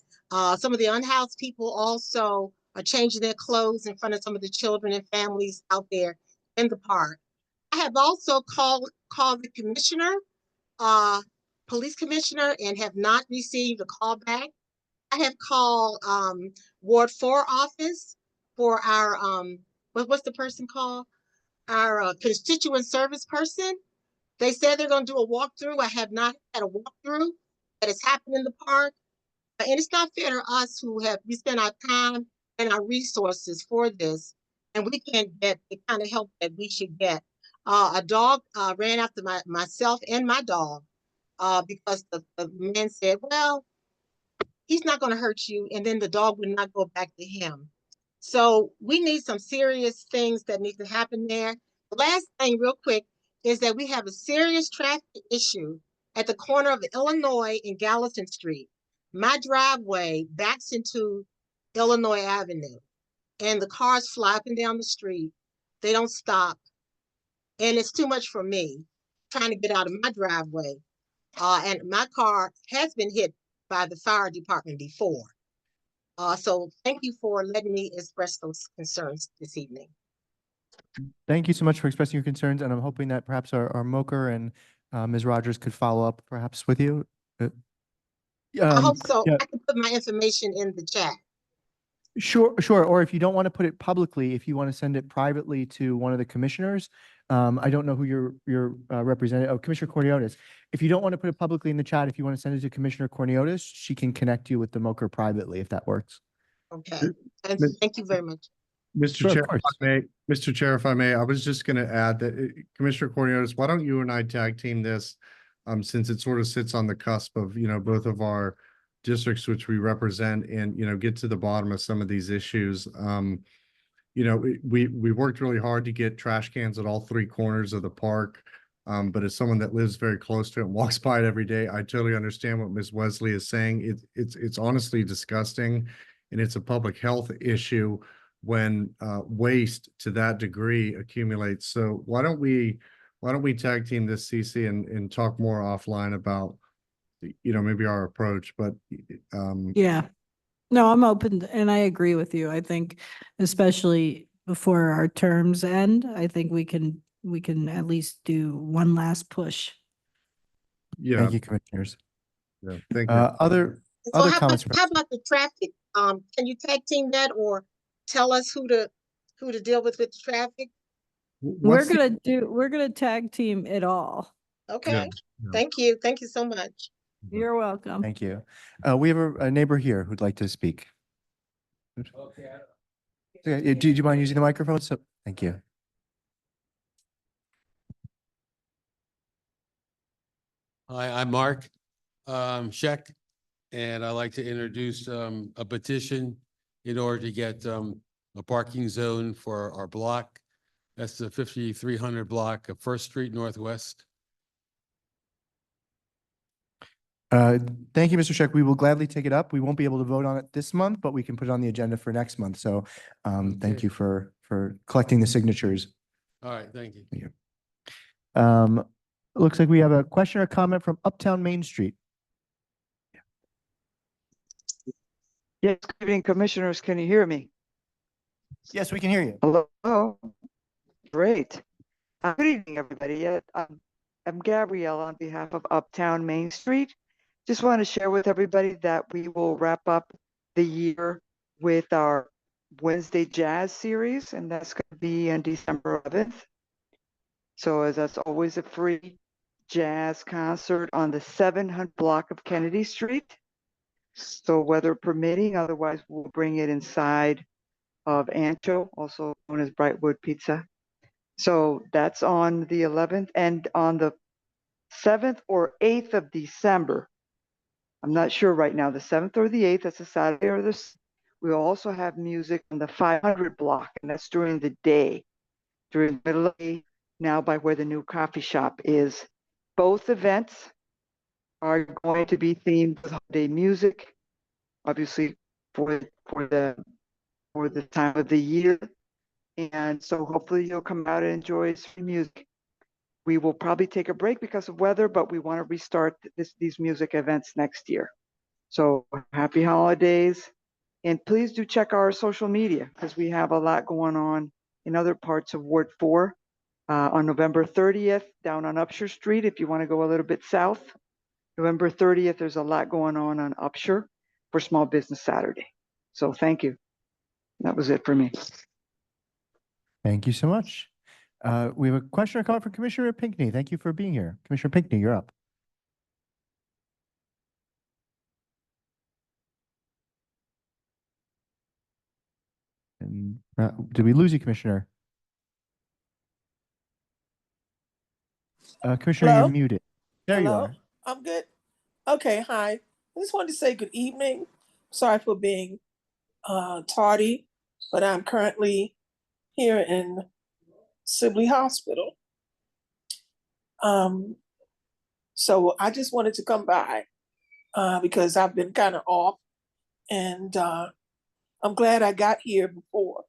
Some of the unhoused people also are changing their clothes in front of some of the children and families out there in the park. I have also called the commissioner, police commissioner, and have not received a call back. I have called Ward 4 office for our what's the person called? Our constituent service person. They said they're going to do a walkthrough. I have not had a walkthrough that has happened in the park. And it's not fair to us we spend our time and our resources for this, and we can't get the kind of help that we should get. A dog ran after myself and my dog because the man said, "Well, he's not going to hurt you," and then the dog would not go back to him. So we need some serious things that need to happen there. The last thing, real quick, is that we have a serious traffic issue at the corner of Illinois and Gallatin Street. My driveway backs into Illinois Avenue, and the cars fly up and down the street. They don't stop, and it's too much for me trying to get out of my driveway. And my car has been hit by the fire department before. So thank you for letting me express those concerns this evening. Thank you so much for expressing your concerns, and I'm hoping that perhaps our Moker and Ms. Rogers could follow up perhaps with you. I hope so. Yeah. I can put my information in the chat. Sure. Or if you don't want to put it publicly, if you want to send it privately to one of the commissioners, I don't know who your representative, Commissioner Corniotis. If you don't want to put it publicly in the chat, if you want to send it to Commissioner Corniotis, she can connect you with the Moker privately, if that works. Okay. And thank you very much. Mr. Sure, Chair, of course. Mr. Chair, if I may, I was just going to add that Commissioner Cornelius, why don't you and I tag team this, since it sort of sits on the cusp of, both of our districts which we represent, and, get to the bottom of some of these issues. We worked really hard to get trash cans at all three corners of the park. But as someone that lives very close to it and walks by it every day, I totally understand what Ms. Wesley is saying. It's honestly disgusting, and it's a public health issue when waste to that degree accumulates. So why don't we tag team this, CC, and talk more offline about maybe our approach. But Yeah. No, I'm open and I agree with you. I think especially before our terms end, I think we can at least do one last push. yeah, Thank you, commissioners. yeah, thank you. Other So comments? how about the traffic? Can you tag team that, or tell us who to deal with the traffic? What's We're gonna tag team it all. Okay. Yeah. Thank you. Thank you so much. You're welcome. Thank you. We have a neighbor here who'd like to speak. Okay, do you mind using the microphone? So, thank you. Hi, I'm Mark Scheck, and I'd like to introduce a petition in order to get a parking zone for our block. That's the 5300 block of First Street Northwest. Thank you, Mr. Scheck. We will gladly take it up. We won't be able to vote on it this month, but we can put it on the agenda for next month. So thank Okay. you for collecting the signatures. All right, thank you. Looks like we have a question or comment from Uptown Main Street. Yes, good evening, commissioners. Can you hear me? Yes, we can hear you. Hello. Great. Good evening, everybody. I'm Gabrielle on behalf of Uptown Main Street. Just want to share with everybody that we will wrap up the year with our Wednesday Jazz series, and that's going to be on December 11th. So as that's always a free jazz concert on the 700 block of Kennedy Street. So weather permitting, otherwise we'll bring it inside of Ancho, also known as Brightwood Pizza. So that's on the 11th, and on the 7th or 8th of December. I'm not sure right now, the 7th or the 8th, that's a Saturday or this. We also have music on the 500 block, and that's during the day, during the middle of the day, now by where the new coffee shop is. Both events are going to be themed with holiday music, obviously for the time of the year. And so hopefully you'll come out and enjoy some music. We will probably take a break because of weather, but we want to restart these music events next year. So happy holidays. And please do check our social media because we have a lot going on in other parts of Ward 4. On November 30th, down on Upshur Street, if you want to go a little bit south. November 30th, there's a lot going on Upshur for Small Business Saturday. So thank you. That was it for me. Thank you so much. We have a question or comment from Commissioner Pinckney. Thank you for being here. Commissioner Pinckney, you're up. And did we lose you, Commissioner? Commissioner, Hello? you're muted. There you Hello? are. I'm good. Okay, hi. I just wanted to say good evening. Sorry for being tardy, but I'm currently here in Sibley Hospital. So I just wanted to come by because I've been kind of off, and I'm glad I got here before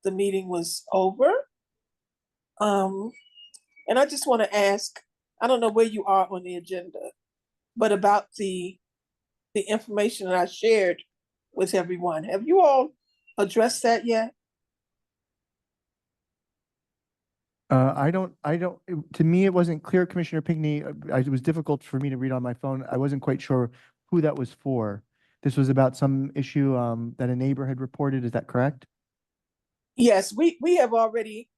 the meeting was over. And I just want to ask, I don't know where you are on the agenda, but about the information that I shared with everyone. Have you all addressed that yet? To me, it wasn't clear, Commissioner Pinckney. It was difficult for me to read on my phone. I wasn't quite sure who that was for. This was about some issue that a neighbor had reported. Is that correct? Yes, we have already,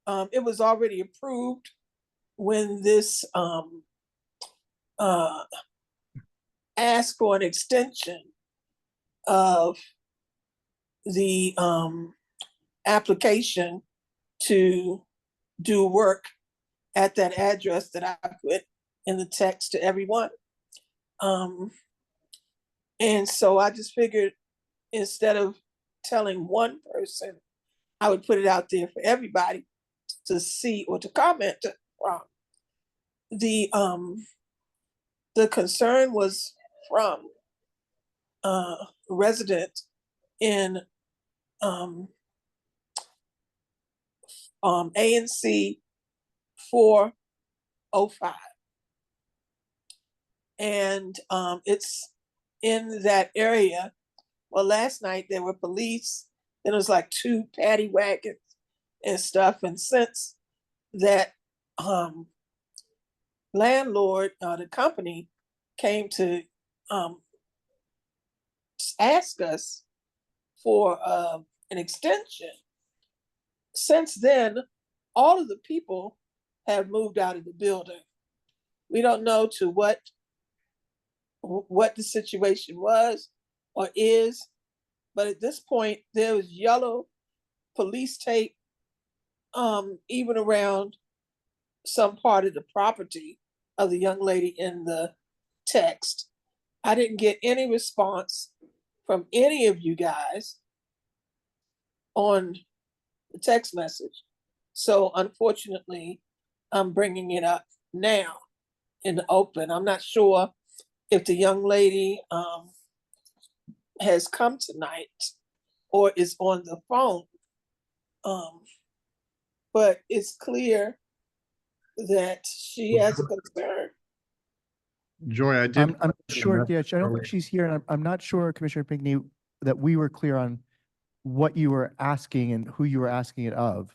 it was already approved when this asked for an extension of the application to do work at that address that I put in the text to everyone. And so I just figured instead of telling one person, I would put it out there for everybody to see or to comment from. The concern was from a resident in ANC 405. And it's in that area. Well, last night there were police, and it was like 2 paddy wagons and stuff. And since that landlord, the company came to ask us for an extension, since then, all of the people have moved out of the building. We don't know to what what the situation was or is. But at this point, there was yellow police tape, even around some part of the property of the young lady in the text. I didn't get any response from any of you guys on the text message. So unfortunately, I'm bringing it up now in the open. I'm not sure if the young lady has come tonight or is on the phone. But it's clear that she has a concern. Joy, I did. I'm sure, yeah, I don't think she's here, and I'm not sure, Commissioner Pinckney, that we were clear on what you were asking and who you were asking it of.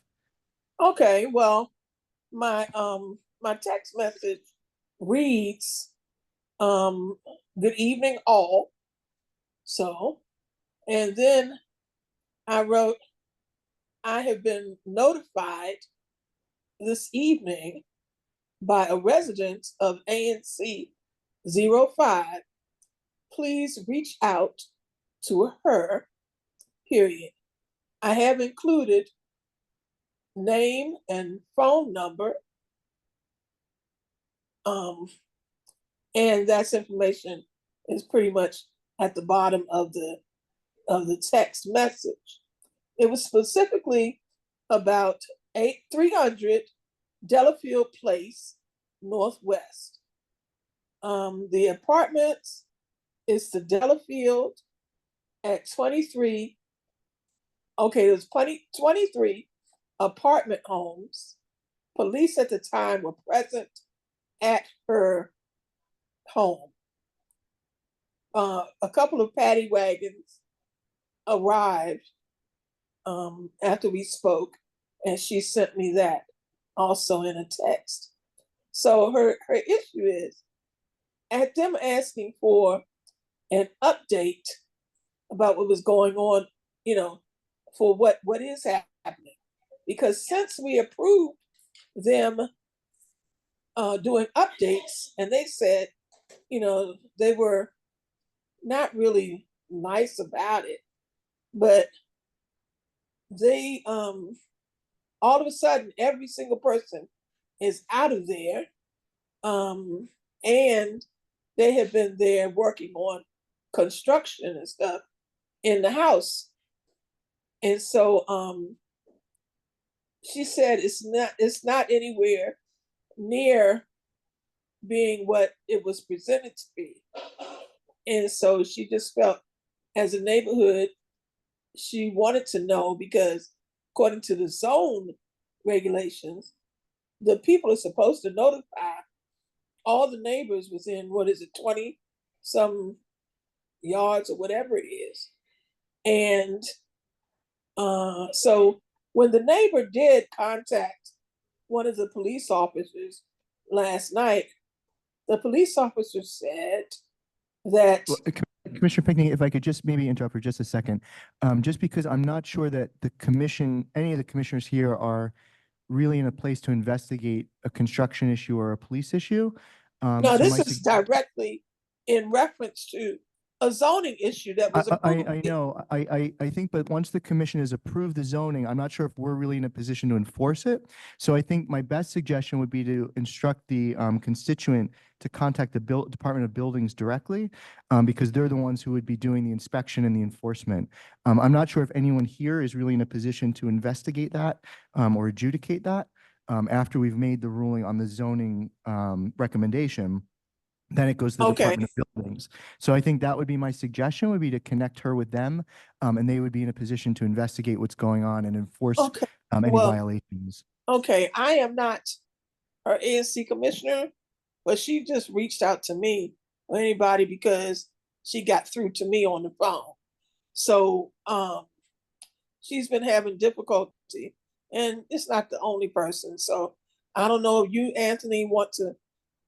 Okay, well, my text message reads, good evening all. So, and then I wrote, I have been notified this evening by a resident of ANC 05. Please reach out to her, period. I have included name and phone number. And that's information is pretty much at the bottom of the text message. It was specifically about 300 Delafield Place, Northwest. The apartments is the Delafield at 23. Okay, there's 23 apartment homes. Police at the time were present at her home. A couple of paddy wagons arrived after we spoke, and she sent me that also in a text. So her issue is at them asking for an update about what was going on, for what is happening. Because since we approved them doing updates, and they said, they were not really nice about it, but they all of a sudden every single person is out of there, and they have been there working on construction and stuff in the house. And so she said it's not anywhere near being what it was presented to be. And so she just felt, as a neighborhood, she wanted to know, because according to the zone regulations, the people are supposed to notify all the neighbors within, 20 some yards or whatever it is. And so when the neighbor did contact one of the police officers last night, the police officer said that. Well, Commissioner Pinckney, if I could just maybe interrupt for just a second, just because I'm not sure that any of the commissioners here are really in a place to investigate a construction issue or a police issue. No, this is directly in reference to a zoning issue that was approved. I know, I think, but once the commission has approved the zoning, I'm not sure if we're really in a position to enforce it. So I think my best suggestion would be to instruct the constituent to contact the Department of Buildings directly, because they're the ones who would be doing the inspection and the enforcement. I'm not sure if anyone here is really in a position to investigate that or adjudicate that after we've made the ruling on the zoning recommendation. Then it goes to the Department of Buildings. So I think that would be my suggestion, would be to connect her with them, and they would be in a position to investigate what's going on and enforce any violations. Okay, I am not her ANC commissioner, but she just reached out to me or anybody because she got through to me on the phone. So she's been having difficulty, and it's not the only person. So I don't know if you, Anthony, want to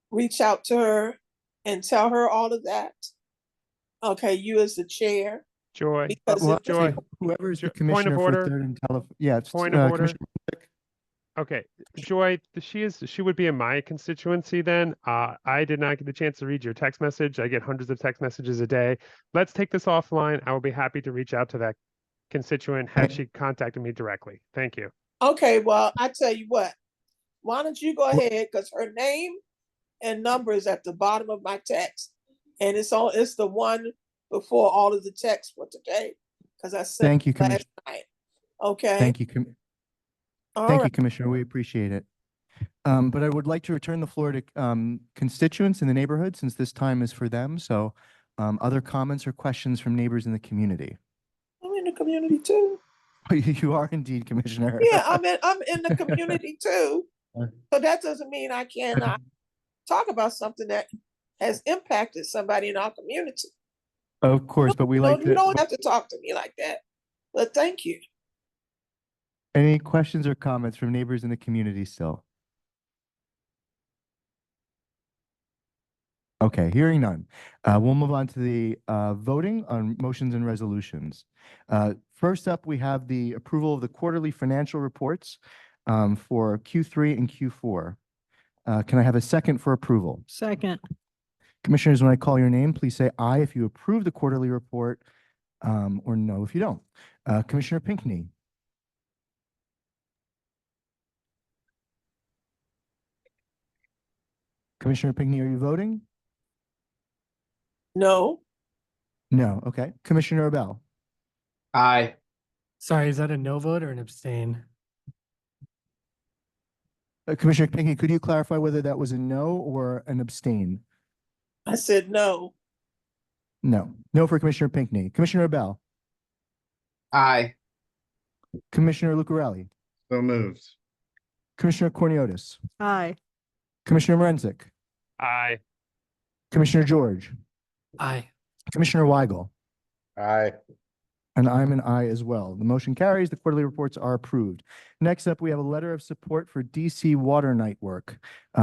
reach out to her and tell her all of that. Okay, you as the chair. Joy. Because Joy. Whoever is the commissioner for third and telephone. Yeah. Point of order. Okay, Joy, she would be in my constituency then. I did not get the chance to read your text message. I get hundreds of text messages a day. Let's take this offline. I will be happy to reach out to that constituent had she contacted me directly. Thank you. Okay, well, I tell you what, why don't you go ahead, because her name and number is at the bottom of my text. And it's the one before all of the text for today, because I sent Thank you, it last Commissioner. night. Okay? Thank you, All thank right. you, Commissioner. We appreciate it. But I would like to return the floor to constituents in the neighborhood since this time is for them. So other comments or questions from neighbors in the community? I'm in the community too. You are indeed, Commissioner. Yeah, I'm in the community too. So that doesn't mean I cannot talk about something that has impacted somebody in our community. Of course, but we like You don't have to talk to me like that. But thank you. Any questions or comments from neighbors in the community still? Okay, hearing none. We'll move on to the voting on motions and resolutions. First up, we have the approval of the quarterly financial reports for Q3 and Q4. Can I have a second for approval? Second. Commissioners, when I call your name, please say aye if you approve the quarterly report or no if you don't. Commissioner Pinckney. Commissioner Pinckney, are you voting? No. No. Okay. Commissioner Abell. Aye. Sorry, is that a no vote or an abstain? Commissioner Pinckney, could you clarify whether that was a no or an abstain? I said no. No. No for Commissioner Pinckney. Commissioner Abell. Aye. Commissioner Lucarelli. So moved. Commissioner Corniotis. Aye. Commissioner Morenzik. Aye. Commissioner George. Aye. Commissioner Weigel. Aye. And I'm an aye as well. The motion carries. The quarterly reports are approved. Next up, we have a letter of support for DC Water Night work.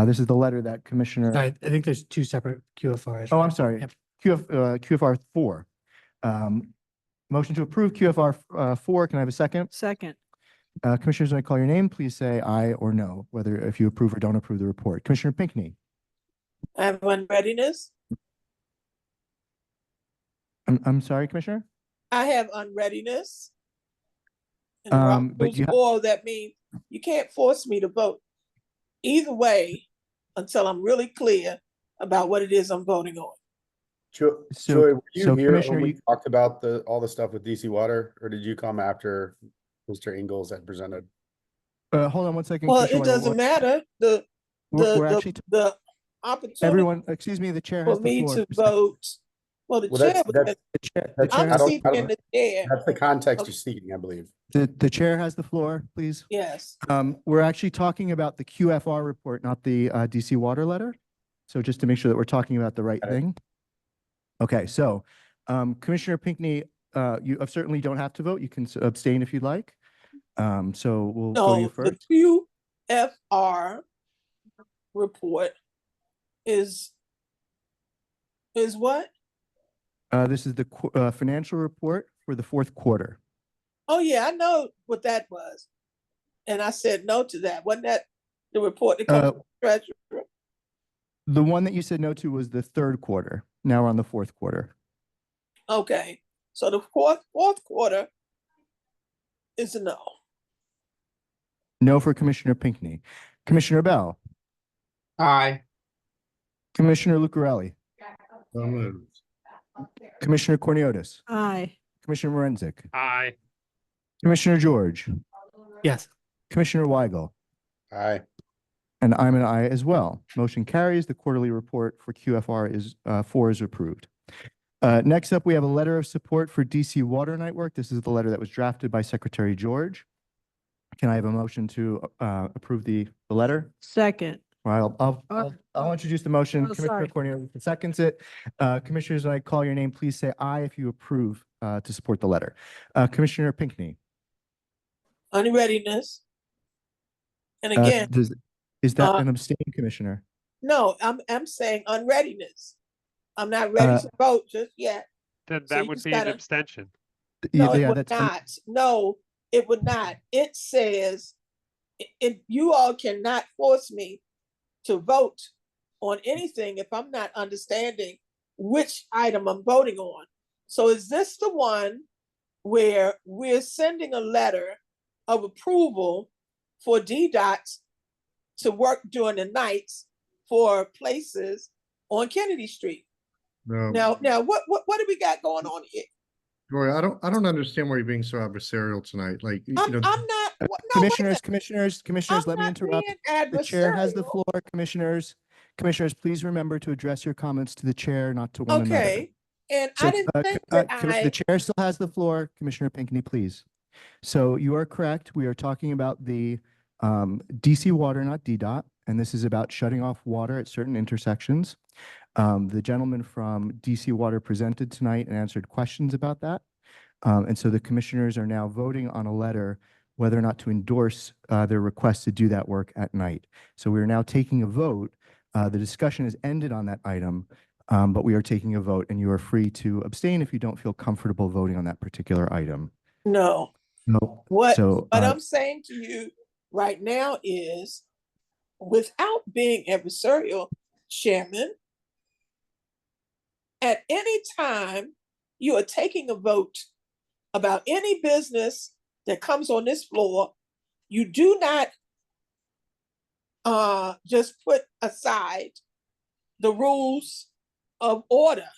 This is the letter that Commissioner. Sorry, I think there's two separate QFRs. Oh, I'm sorry. Yep. QFR 4. Motion to approve QFR 4. Can I have a second? Second. Commissioners, when I call your name, please say aye or no, whether if you approve or don't approve the report. Commissioner Pinckney. I have unreadiness. I'm sorry, Commissioner? I have unreadiness. And But you or that means you can't force me to vote either way until I'm really clear about what it is I'm voting on. Joy, So- were you so here Commissioner, when we you- talked about all the stuff with DC Water, or did you come after Mr. Ingles had presented? hold on one second. Well, Commissioner it doesn't Weigel. matter. We're actually The opportunity everyone, excuse me, the chair for has the me floor. to vote. Well, the Well, chair, that's- The chair, I'm I don't- seated in the chair. That's the context Okay. you're seeking, I believe. the chair has the floor, please. Yes. We're actually talking about the QFR report, not the DC water letter. So just to make sure that we're talking about the right Got it. thing. Okay, so Commissioner Pinckney, you certainly don't have to vote. You can abstain if you'd like. So we'll go to you No, first. the QFR report is what? This is the financial report for the fourth quarter. Oh, yeah, I know what that was. And I said no to that. Wasn't that the report that comes from the treasurer? The one that you said no to was the third quarter. Now we're on the fourth quarter. Okay, so the fourth quarter is a no. No for Commissioner Pinckney. Commissioner Bell. Aye. Commissioner Lucarelli. So moved. Commissioner Corniotis. Aye. Commissioner Morenzik. Aye. Commissioner George. Yes. Commissioner Weigel. Aye. And I'm an aye as well. Motion carries. The quarterly report for QFR is 4 is approved. Next up, we have a letter of support for DC Water Night work. This is the letter that was drafted by Secretary George. Can I have a motion to approve the letter? Second. Well, I'll introduce the motion. Oh, Commissioner sorry. Cornelius seconds it. Commissioners, when I call your name, please say aye if you approve to support the letter. Commissioner Pinckney. Unreadiness. And again, Is that uh, an abstain, Commissioner? no, I'm saying unreadiness. I'm not ready to vote just yet. Then So that you would just be an gotta- abstention. No, it Yeah, would that's not. No, it would not. It says you all cannot force me to vote on anything if I'm not understanding which item I'm voting on. So is this the one where we're sending a letter of approval for DDOT to work during the nights for places on Kennedy Street? No, Now, what do we got going on here? Roy, I don't understand why you're being so adversarial tonight. Like, you know, I'm not. No, wait a Commissioners, I'm let me not interrupt. being The chair has the adversarial. floor. Commissioners, please remember to address your comments to the chair, not to one another. Okay, and So, I didn't think that the chair still has the floor. Commissioner Pinckney, please. So you are correct. We are talking about the DC water, not DDOT, and this is about shutting off water at certain intersections. The gentleman from DC Water presented tonight and answered questions about that. And so the commissioners are now voting on a letter whether or not to endorse their request to do that work at night. So we are now taking a vote. The discussion has ended on that item, but we are taking a vote, and you are free to abstain if you don't feel comfortable voting on that particular item. no. No. What So, I'm saying to you right now is, without being adversarial, Chairman, at any time you are taking a vote about any business that comes on this floor, you do not just put aside the rules of order.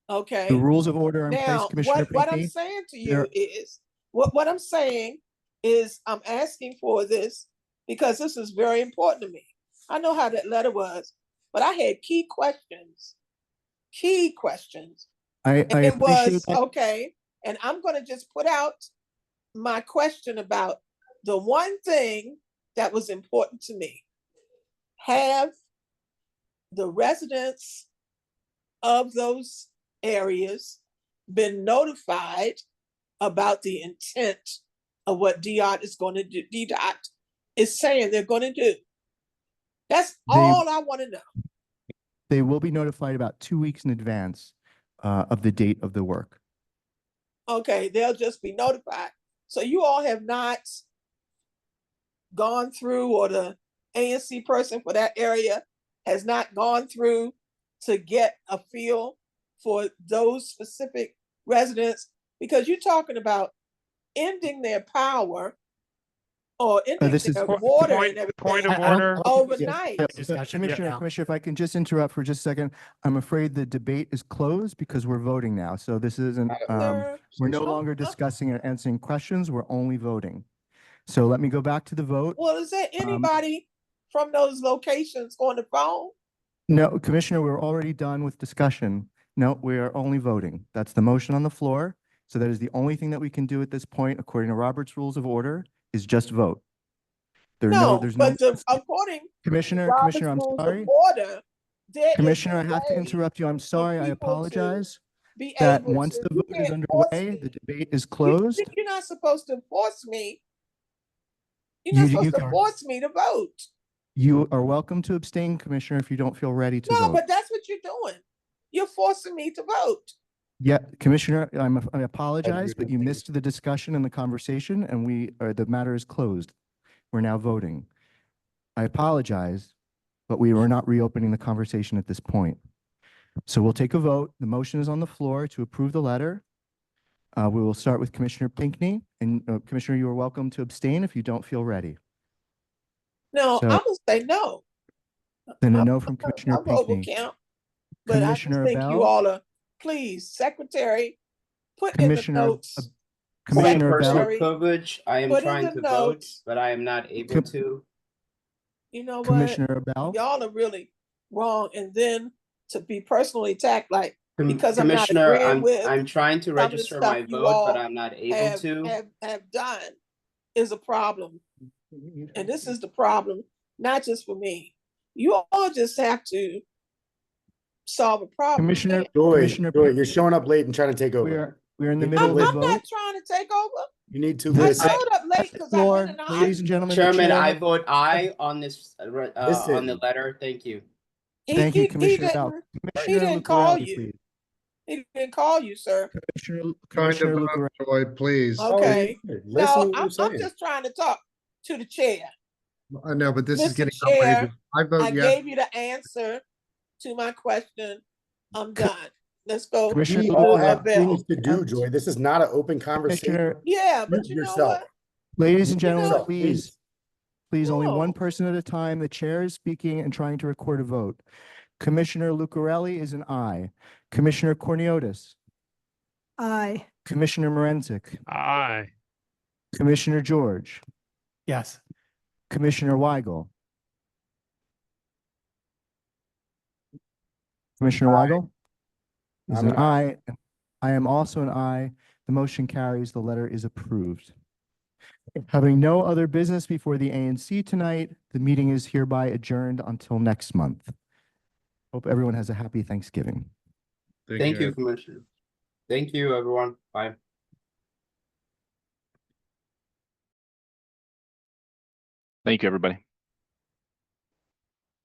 Okay. the rules of order are in place, Now, Commissioner what I'm Pinckney. saying to you is, what I'm saying is, I'm asking for this because this is very important to me. I know how that letter was, but I had key questions. I And it appreciate was, that. okay, and I'm gonna just put out my question about the one thing that was important to me. Have the residents of those areas been notified about the intent of what DDOT is going to do? DDOT is saying they're going to do. That's all I want to know. They will be notified about 2 weeks in advance of the date of the work. Okay, they'll just be notified. So you all have not gone through, or the ANC person for that area has not gone through to get a feel for those specific residents, because you're talking about ending their power or ending This is their water and everything Point of I don't- order. overnight. Commissioner, if I can just interrupt for just a second. I'm afraid the debate is closed because we're voting now. So this isn't, Sir, we're no longer discussing or answering questions. We're only voting. So let me go back to the vote. Well, is there anybody from those locations on the phone? No, Commissioner, we're already done with discussion. No, we are only voting. That's the motion on the floor. So that is the only thing that we can do at this point, according to Robert's Rules of Order, is just vote. There's no, According Commissioner, to Commissioner, I'm Robert's Rules of sorry. Order, there is Commissioner, a I have to way interrupt you. I'm sorry. I people to apologize. be That able once to- the you vote is can't force underway, me. the debate is closed. You're not supposed to force me. You're You- not you supposed to can- force me to vote. You are welcome to abstain, Commissioner, if you don't feel ready to No, vote. but that's what you're doing. You're forcing me to vote. Yeah, Commissioner, I apologize, but you missed the discussion and the conversation, and the matter is closed. We're now voting. I apologize, but we were not reopening the conversation at this point. So we'll take a vote. The motion is on the floor to approve the letter. We will start with Commissioner Pinckney, and Commissioner, you are welcome to abstain if you don't feel ready. No, So- I'm gonna say no. Then a no from Commissioner My vote will Pinckney. count. But I just Commissioner think you Bell? all are, please, Secretary, put in the Commissioner, notes. Commissioner Personal Bell, Secretary, privilege. I am put in trying the to vote, notes. but I am not able to. You know what? Commissioner Bell, Y'all are really wrong. And then to be personally attacked, like, because I'm not Commissioner, agreeing with I'm trying to some of the register stuff my you vote, but all I'm not able to. have done is a problem. And this is the problem, not just for me. You all just have to solve a problem. Commissioner, Joy, Commissioner you're showing up late and trying to take over. we're in the I'm middle of the I'm vote. not trying to take over. You need to I listen. showed up late because I've Floor, been in the ladies and gentlemen, the Chairman, chair. I vote aye on this, on Listen. the letter. Thank you. Thank you, Commissioner Bell. He Commissioner didn't call Lucarelli, you. please. He didn't call you, sir. Commissioner Kind of, Lucarelli. Joy, please. Okay. Listen No, to what I'm I'm saying. just trying to talk. to the chair. I know, but this is Mr. getting Chair, outrageous. I I vote yes. gave you the answer to my question. I'm done. Let's go. Commissioner We to all the have bell. things to do, Joy. This is not an open conversation. Commissioner, Yeah, but Mute you know yourself. what? ladies and You gentlemen, know- please, only one No. person at a time. The chair is speaking and trying to record a vote. Commissioner Lucarelli is an aye. Commissioner Corniotis, Aye. Commissioner Morenzik, Aye. Commissioner George, Yes. Commissioner Weigel. Commissioner Weigel is I'm an an aye. aye. I am also an aye. The motion carries. The letter is approved. Having no other business before the ANC tonight, the meeting is hereby adjourned until next month. Hope everyone has a happy Thanksgiving. Thank you, Commissioner. Thank you, everyone. Bye. Thank you, everybody.